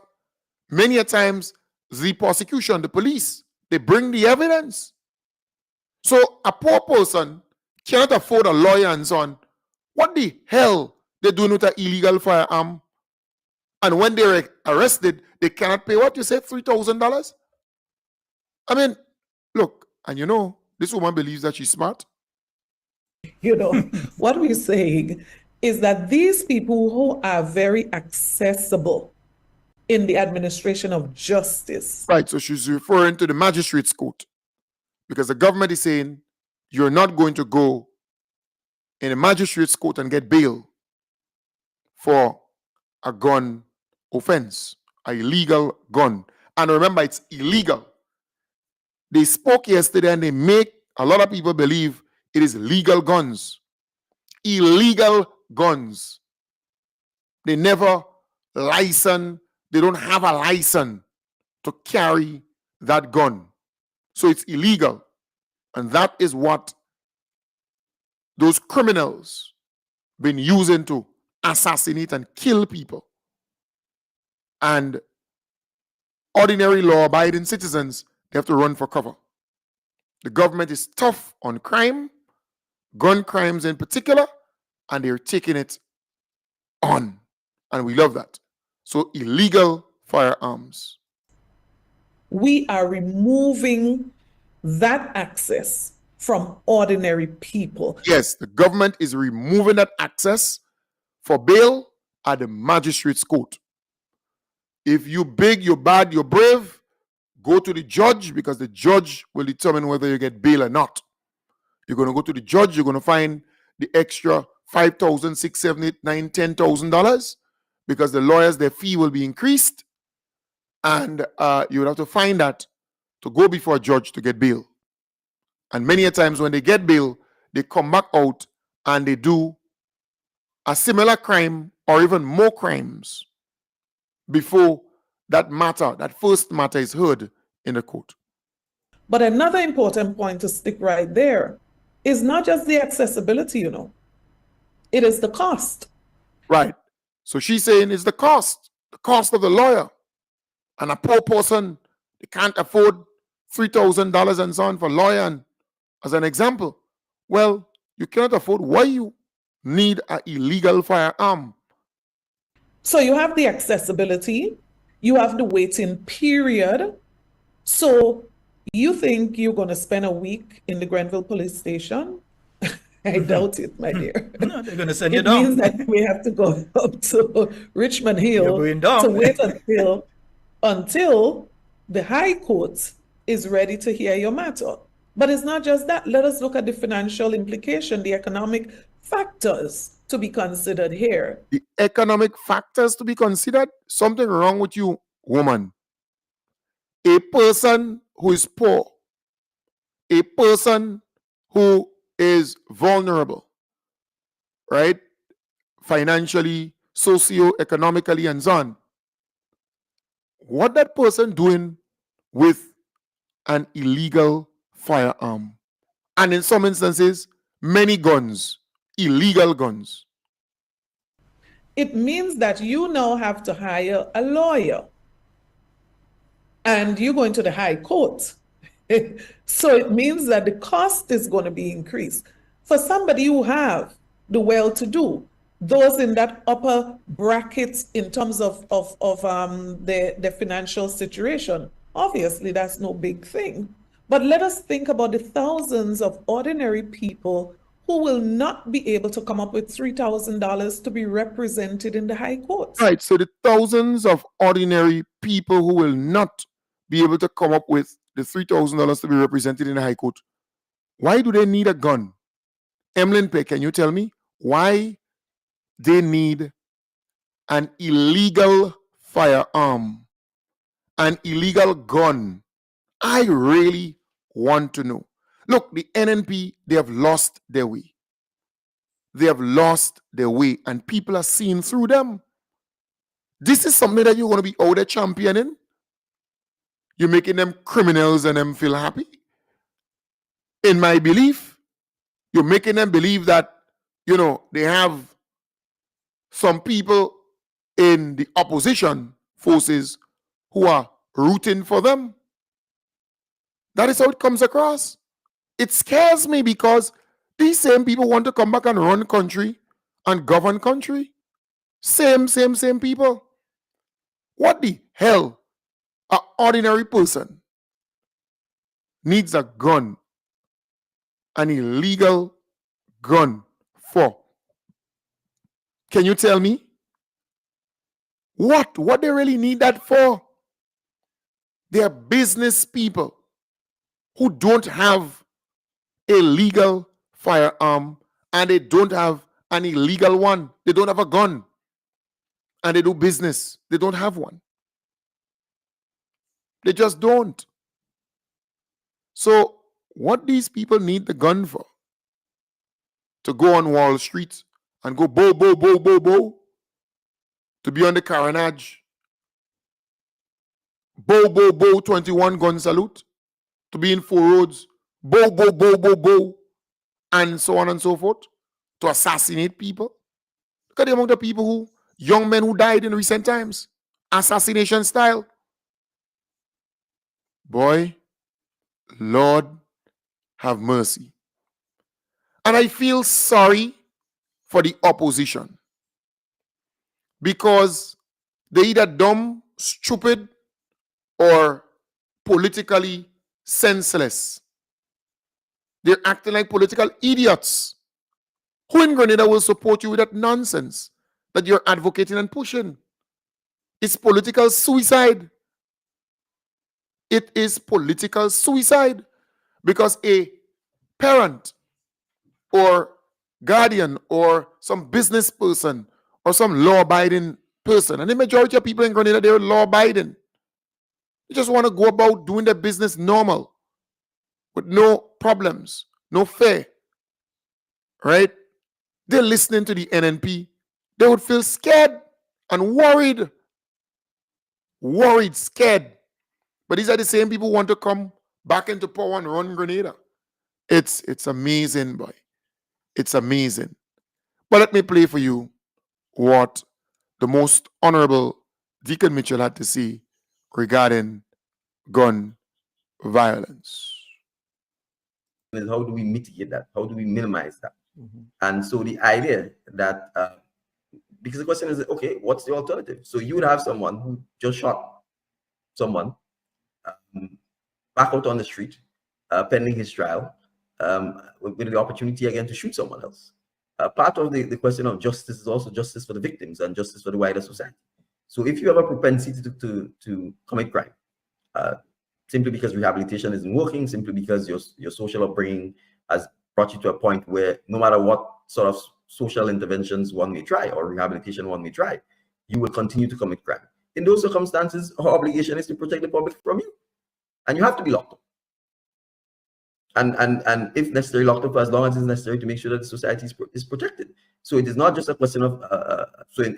many a times, the prosecution, the police, they bring the evidence. So a poor person cannot afford a lawyer and so on. What the hell they doing with an illegal firearm? And when they're arrested, they cannot pay what you said, $3,000? I mean, look, and you know, this woman believes that she's smart. You know, what we're saying is that these people who are very accessible in the administration of justice. Right, so she's referring to the magistrate's court. Because the government is saying you're not going to go in a magistrate's court and get bail for a gun offense, an illegal gun. And remember, it's illegal. They spoke yesterday and they make a lot of people believe it is legal guns. Illegal guns. They never license, they don't have a license to carry that gun. So it's illegal. And that is what those criminals been using to assassinate and kill people. And ordinary law-abiding citizens, they have to run for cover. The government is tough on crime, gun crimes in particular, and they're taking it on. And we love that. So illegal firearms. We are removing that access from ordinary people. Yes, the government is removing that access for bail at the magistrate's court. If you're big, you're bad, you're brave, go to the judge, because the judge will determine whether you get bail or not. You're going to go to the judge, you're going to find the extra $5,000, $6,000, $7,000, $8,000, $10,000, because the lawyers, their fee will be increased, and you would have to find that to go before a judge to get bail. And many a times when they get bail, they come back out and they do a similar crime or even more crimes before that matter, that first matter, is heard in the court. But another important point to stick right there is not just the accessibility, you know, it is the cost. Right. So she's saying it's the cost of the lawyer. And a poor person, they can't afford $3,000 and so on for a lawyer. And as an example, well, you cannot afford, why you need an illegal firearm? So you have the accessibility, you have the waiting period. So you think you're going to spend a week in the Grenville police station? I doubt it, my dear. No, they're going to send you It down. means that we have to go up to Richmond Hill You're going down. to wait until the High Court is ready to hear your matter. But it's not just that. Let us look at the financial implication, the economic factors to be considered here. The economic factors to be considered? Something wrong with you, woman. A person who is poor, a person who is vulnerable, right? Financially, socio-economically, and so on. What that person doing with an illegal firearm? And in some instances, many guns, illegal guns. It means that you now have to hire a lawyer. And you're going to the High Court. So it means that the cost is going to be increased. For somebody who have the well-to-do, those in that upper bracket in terms of the financial situation, obviously that's no big thing. But let us think about the thousands of ordinary people who will not be able to come up with $3,000 to be represented in the High Court. Right, so the thousands of ordinary people who will not be able to come up with the $3,000 to be represented in the High Court. Why do they need a gun? Emlyn Peck, can you tell me why they need an illegal firearm, an illegal gun? I really want to know. Look, the NNP, they have lost their way. they have lost their way and people are seeing through them. This is something that you're going to be out there championing. You're making them criminals and them feel happy. In my belief, you're making them believe that, they have some people in the opposition forces who are rooting for them. That is how it comes across. It scares me because these same people want to come back and run country and govern country. Same people. What the hell? An ordinary person needs a gun, an illegal gun for. Can you tell me? What they really need that for? They are business people who don't have a legal firearm and they don't have an illegal one. They don't have a gun and they do business. They don't have one. They just don't. So what these people need the gun for? To go on Wall Street and go bo, bo, bo, bo, bo. To be on the carnage. Bo, bo, bo, 21 gun salute. To be in 4 roads. Bo, bo, bo, bo, bo. And so on and so forth. To assassinate people. Look at the amount of people young men who died in recent times. Assassination style. Boy, Lord, have mercy. And I feel sorry for the opposition. Because they're either dumb, stupid, or politically senseless. They're acting like political idiots. Who in Grenada will support you with that nonsense that you're advocating and pushing? It's political suicide. It is political suicide because a parent or guardian or some business person or some law-abiding person, and the majority of people in Grenada, they're law-abiding. They just want to go about doing their business normal with no problems, no fear, right? They're listening to the NNP. They would feel scared and worried. Worried, scared. But these are the same people who want to come back into power and run Grenada. It's amazing, boy. It's amazing. But let me play for you what the most honorable Deacon Mitchell had to say regarding gun violence. How do we mitigate that? How do we minimize that? And so the idea that, because the question is, okay, what's the alternative? So you would have someone who just shot someone back out on the street, pending his trial, with the opportunity again to shoot someone else. Part of the question of justice is also justice for the victims and justice for the wider society. So if you have a propensity to commit crime, simply because rehabilitation isn't working, simply because your social upbringing has brought you to a point where no matter what sort of social interventions one may try or rehabilitation one may try, you will continue to commit crime. In those circumstances, our obligation is to protect the public from you. And you have to be locked up. And if necessary, locked up for as long as it's necessary to make sure that the society is protected. So it is not just a question of,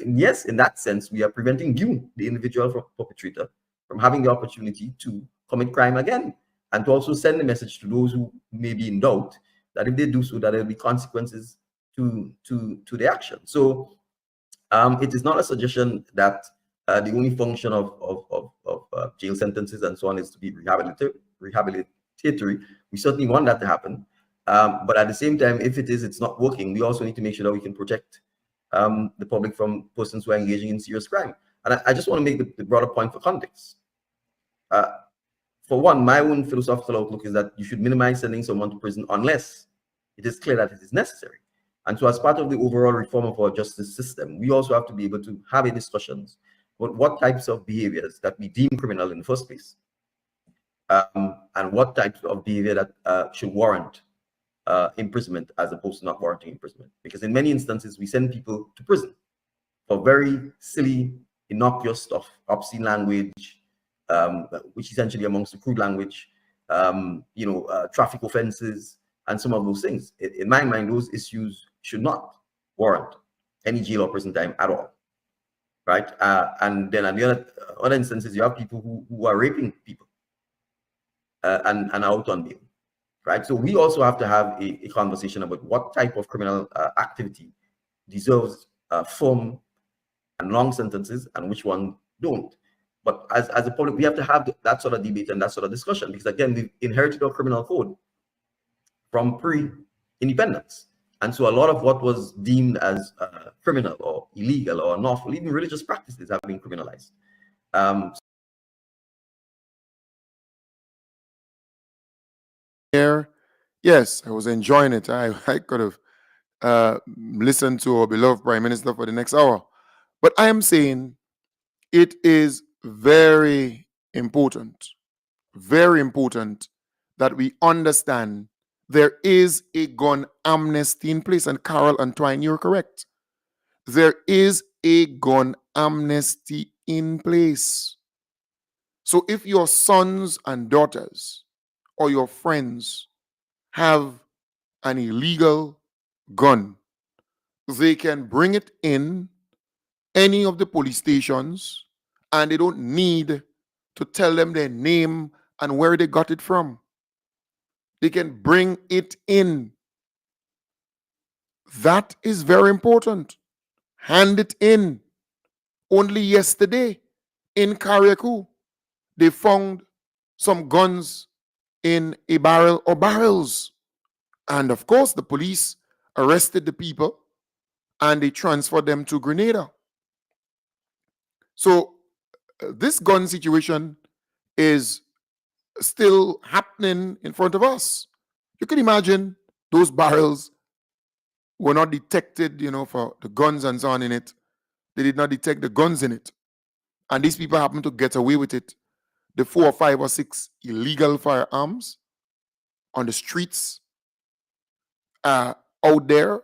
yes, in that sense, we are preventing you, the individual perpetrator, from having the opportunity to commit crime again, and to also send a message to those who may be in doubt that if they do so, that there will be consequences to the action. So it is not a suggestion that the only function of jail sentences and so on is to be rehabilitatory. We certainly want that to happen. But at the same time, if it's not working, we also need to make sure that we can protect the public from persons who are engaging in serious crime. And I just want to make the broader point for context. For one, my own philosophical outlook is that you should minimize sending someone to prison unless it is clear that it is necessary. And so as part of the overall reform of our justice system, we also have to be able to have a discussions about what types of behaviors that we deem criminal in the first place, and what types of behavior that should warrant imprisonment as opposed to not warranting imprisonment. Because in many instances, we send people to prison for very silly, innocuous stuff, obscene language, which essentially amongst the crude language, traffic offenses, and some of those things. In my mind, those issues should not warrant, any jail or prison time at all, right? And then at the other instances, you have people who are raping people and out on bail, right? So we also have to have a conversation about what type of criminal activity deserves firm and long sentences and which one don't. But as a public, we have to have that sort of debate and that sort of discussion, because again, we've inherited our criminal code from pre-independence. And so a lot of what was deemed as criminal or illegal or unlawful, even religious practices, have been criminalized. Yes, I was enjoying it. I could have listened to our beloved Prime Minister for the next hour. But I am saying it is very important that we understand there is a gun amnesty in place. And Carol and Twine, you're correct. There is a gun amnesty in place. So if your sons and daughters or your friends have an illegal gun, they can bring it in any of the police stations, and they don't need to tell them their name and where they got it from. They can bring it in. That is very important. Hand it in. Only yesterday in Carriacou, they found some guns in a barrel or barrels. And of course, the police arrested the people and they transferred them to Grenada. So this gun situation is still happening in front of us. You can imagine those barrels were not detected, for the guns and so on in it. They did not detect the guns in it. And these people happen to get away with it. The 4 or 5 or 6 illegal firearms on the streets out there.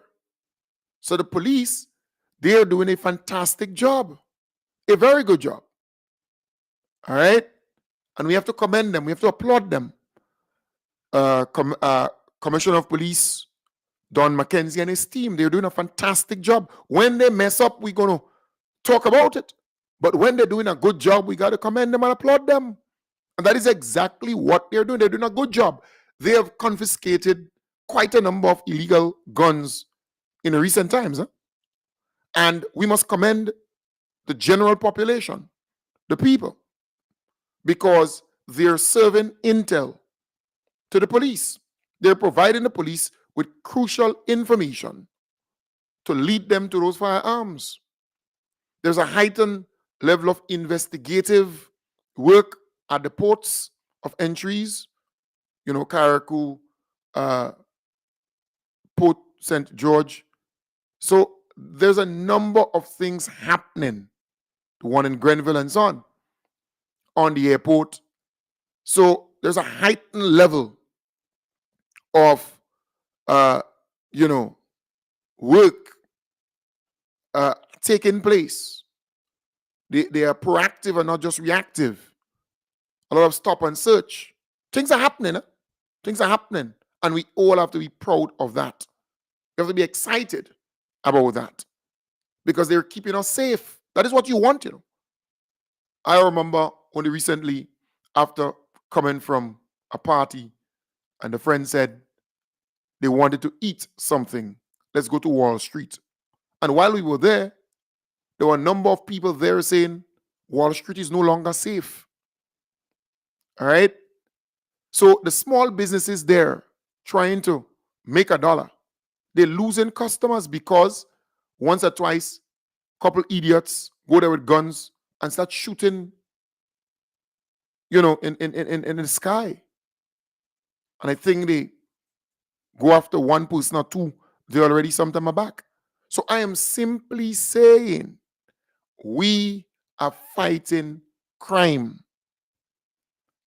So the police, they are doing a fantastic job, a very good job. All right? And we have to commend them. We have to applaud them. Commissioner of Police Don McKenzie and his team, they're doing a fantastic job. When they mess up, we're going to talk about it. But when they're doing a good job, we got to commend them and applaud them. And that is exactly what they're doing. They're doing a good job. They have confiscated quite a number of illegal guns in recent times. And we must commend the general population, the people, because they're serving intel to the police. They're providing the police with crucial information to lead them to those firearms. There's a heightened level of investigative work at the ports of entries, Carriacou, Port St. George. So there's a number of things happening, the one in Grenville and so on the airport. So there's a heightened level of, work taking place. They are proactive and not just reactive. A lot of stop and search. Things are happening. Things are happening. And we all have to be proud of that. We have to be excited about that because they're keeping us safe. That is what you want, I remember only recently, after coming from a party, and the friend said they wanted to eat something. Let's go to Wall Street. And while we were there were a number of people there saying Wall Street is no longer safe. All right? So the small businesses there trying to make a dollar, they're losing customers because once or twice, a couple idiots go there with guns and start shooting, in the sky. And I think they go after one person or two, they already sometime back. So I am simply saying we are fighting crime.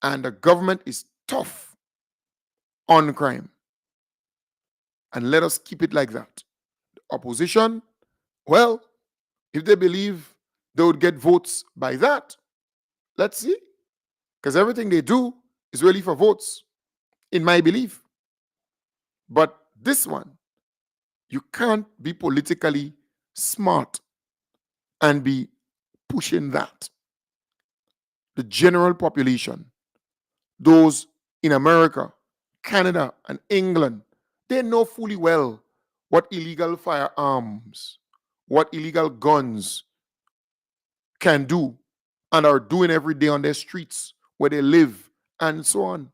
And the government is tough on crime. And let us keep it like that. The opposition, well, if they believe they would get votes by that, let's see. Because everything they do is really for votes, in my belief. But this one, You can't be politically smart and be pushing that. The general population, those in America, Canada, and England, they know fully well what illegal firearms, what illegal guns can do and are doing every day on their streets where they live and so on.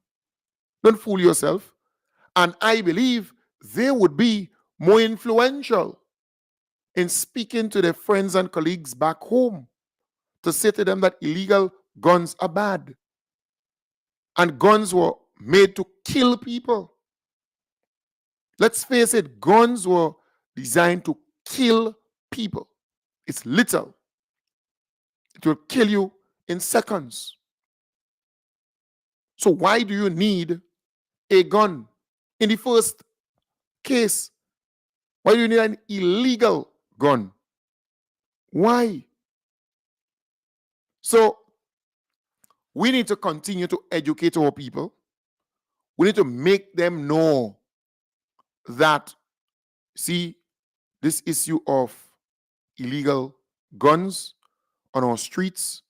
Don't fool yourself. And I believe they would be more influential in speaking to their friends and colleagues back home to say to them that illegal guns are bad. And guns were made to kill people. Let's face it, guns were designed to kill people. It's lethal. It will kill you in seconds. So why do you need a gun? In the first case, why do you need an illegal gun? Why? So we need to continue to educate our people. We need to make them know that, see, this issue of illegal guns on our streets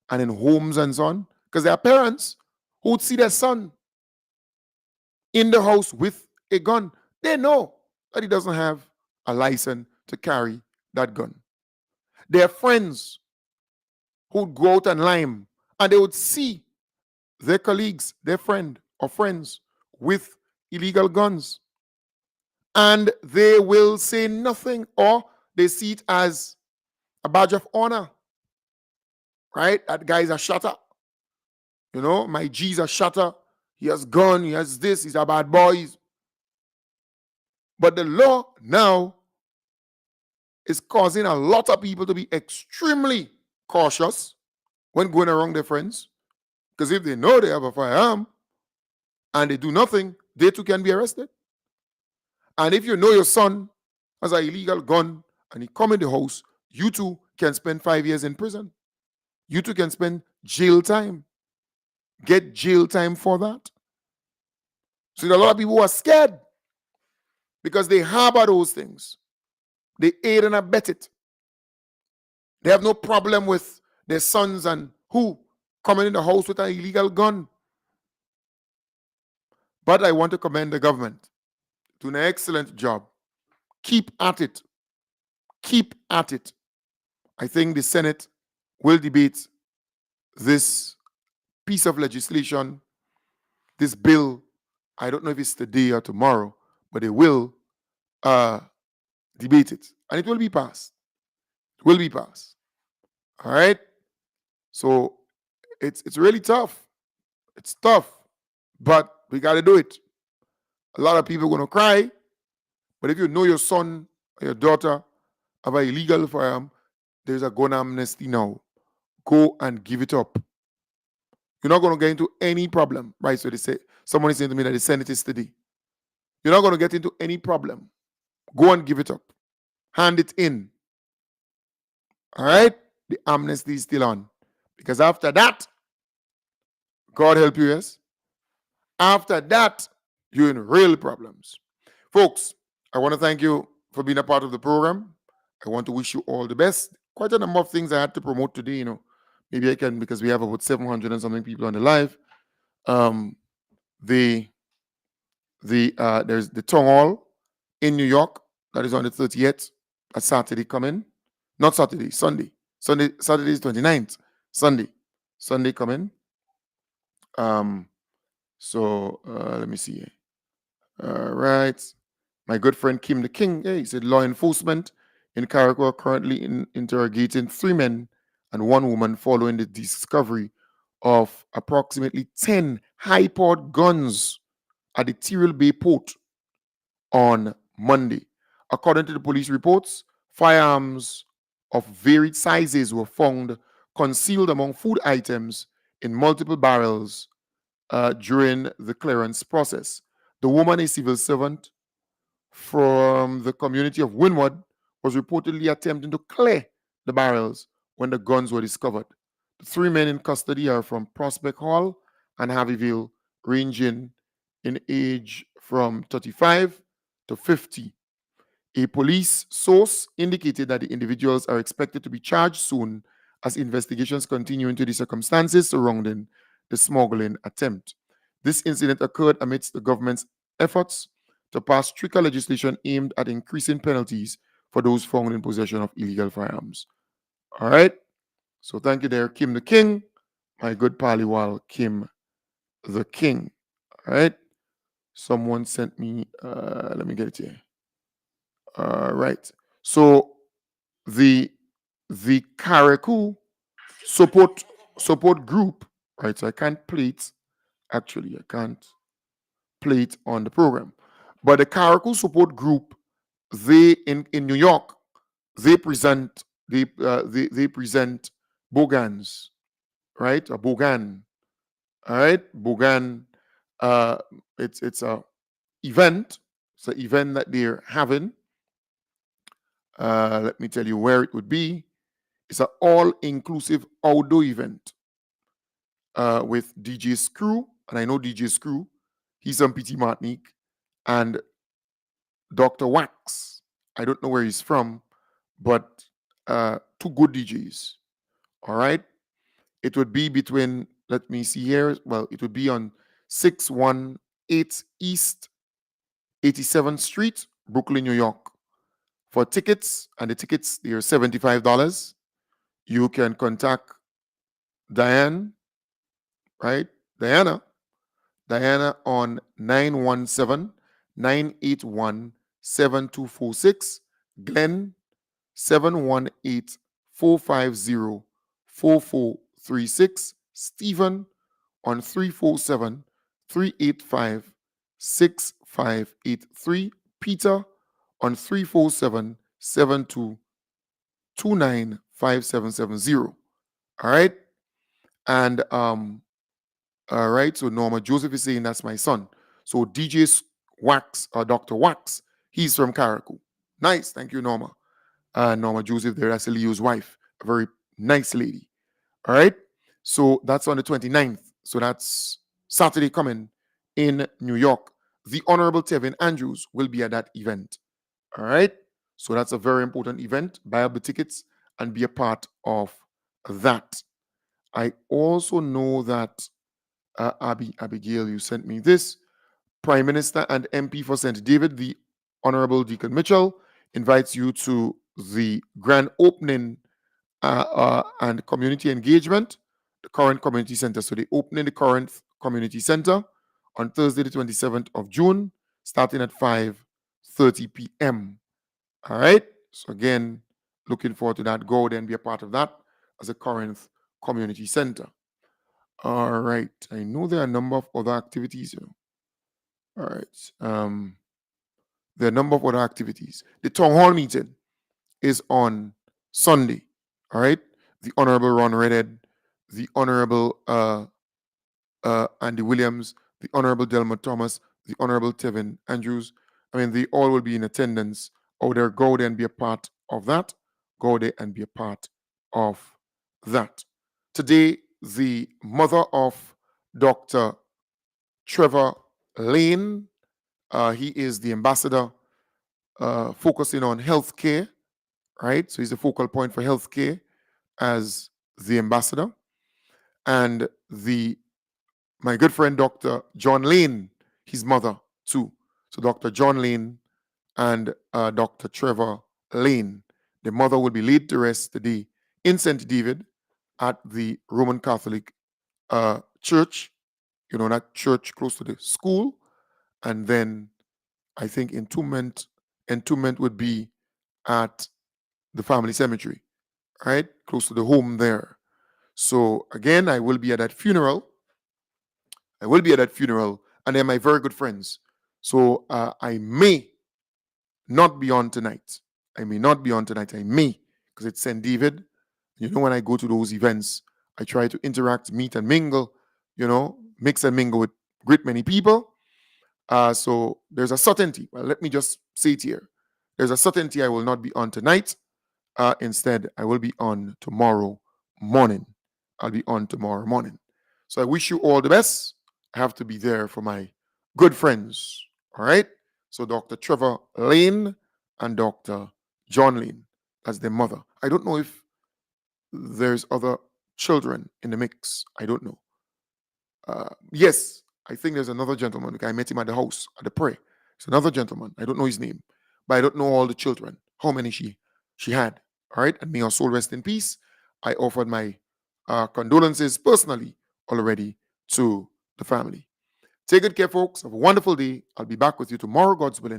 and in homes and so on, because there are parents who would see their son in the house with a gun. They know that he doesn't have a license to carry that gun. There are friends who would go out and lime and they would see their colleagues, their friend or friends with illegal guns. And they will say nothing, or they see it as a badge of honor. Right? That guy's a shutter. You know, my G's a shutter. He has gun, he has this, he's a bad boy. But the law now is causing a lot of people to be extremely cautious when going around their friends. Because if they know they have a firearm and they do nothing, they too can be arrested. And if you know your son has an illegal gun and he come in the house, you too can spend 5 years in prison. You too can spend jail time. Get jail time for that. So there are a lot of people who are scared because they harbor those things. They aid and abet it. They have no problem with their sons and who coming in the house with an illegal gun. But I want to commend the government. Doing an excellent job. Keep at it. Keep at it. I think the Senate will debate this piece of legislation, this bill. I don't know if it's today or tomorrow, but they will debate it. And it will be passed. It will be passed. All right? So it's really tough. It's tough. But we got to do it. A lot of people are going to cry. But if you know your son or your daughter have an illegal firearm, there's a gun amnesty now. Go and give it up. You're not going to get into any problem. Right? So they say, someone is saying to me that the Senate is today. You're not going to get into any problem. Go and give it up. Hand it in. All right? The amnesty is still on. Because after that, God help you, yes? After that, you're in real problems. Folks, I want to thank you for being a part of the program. I want to wish you all the best. Quite a number of things I had to promote today, you know. Maybe I can, because we have about 700 and something people on the live. There's the town hall in New York that is on the 30th. A Saturday coming. Not Saturday, Sunday. Saturday is 29th. Sunday coming. So let me see here. All right. My good friend Kim the King, he said law enforcement in Carriacou are currently interrogating 3 men and 1 woman following the discovery of approximately 10 high-powered guns at the Tyrrell Bay port on Monday. According to the police reports, firearms of varied sizes were found concealed among food items in multiple barrels during the clearance process. The woman, a civil servant from the community of Wynwood, was reportedly attempting to clear the barrels when the guns were discovered. The 3 men in custody are from Prospect Hall and Harveyville, ranging in age from 35 to 50. A police source indicated that the individuals are expected to be charged soon as investigations continue into the circumstances surrounding the smuggling attempt. This incident occurred amidst the government's efforts to pass stricter legislation aimed at increasing penalties for those found in possession of illegal firearms. All right. So thank you there, Kim the King, my good Paliwal Kim the King. All right. Someone sent me, let me get it here. All right. So the Karaku support group, right? So I can't play it. Actually, I can't play it on the program. But the Karaku support group, they in New York, they present they present Bogans, right? A Bogan, all right? Bogan, uh, it's a event. It's an event that they're having. Let me tell you where it would be. It's an all-inclusive outdoor event with DJ Screw, and I know DJ Screw. He's on PT Martinique, and Dr. Wax. I don't know where he's from, but two good DJs. All right. It would be between, let me see here. Well, it would be on 618 East 87th Street, Brooklyn, New York. For tickets, and the tickets, they are $75. You can contact Diane, right? Diana on 917-981-7246. Glenn 718-450-4436. Stephen on 347-385-6583. Peter on 347-7229-5770. All right. And all right, so Norma Joseph is saying that's my son. So DJ Wax, Dr. Wax, he's from Karaku. Nice, thank you, Norma. Norma Joseph there, that's Leo's wife, a very nice lady. All right, so that's on the 29th. So that's Saturday coming in New York. The Honorable Tevin Andrews will be at that event. All right, so that's a very important event. Buy up the tickets and be a part of that. I also know that Abigail, you sent me this. Prime Minister and MP for St. David, the Honorable Deacon Mitchell, invites you to the grand opening and community engagement, the Current Community Center. So they opening the Current Community Center on Thursday, the 27th of June, starting at 5:30 p.m. All right. So again, looking forward to that. Go there and be a part of that as a Corinth Community Center. All right. I know there are a number of other activities here. All right. There are a number of other activities. The town hall meeting is on Sunday. All right. The Honorable Ron Redhead, the Honorable Andy Williams, the Honorable Delma Thomas, the Honorable Tevin Andrews. I mean, they all will be in attendance. Go there and be a part of that. Go there and be a part of that. Today, the mother of Dr. Trevor Lane, he is the ambassador focusing on healthcare, right? So he's a focal point for healthcare as the ambassador. And my good friend, Dr. John Lane, his mother too. So Dr. John Lane and Dr. Trevor Lane, the mother will be laid to rest today in St. David at the Roman Catholic church, that church close to the school. And then I think entombment would be at the family cemetery, right? Close to the home there. So again, I will be at that funeral. And they're my very good friends. So I may not be on tonight. I may, because it's St. David. When I go to those events, I try to interact, meet and mingle, mix and mingle with great many people. So there's a certainty. Well, let me just say it here. There's a certainty I will not be on tonight. Instead, I will be on tomorrow morning. So I wish you all the best. I have to be there for my good friends. All right. So Dr. Trevor Lane and Dr. John Lane as their mother. I don't know if there's other children in the mix. I don't know. Yes, I think there's another gentleman. I met him at the house at the prayer. It's another gentleman. I don't know his name, but I don't know all the children. How many she had. All right, and may her soul rest in peace. I offered my condolences personally already to the family. Take good care, folks. Have a wonderful day. I'll be back with you tomorrow, God's willing.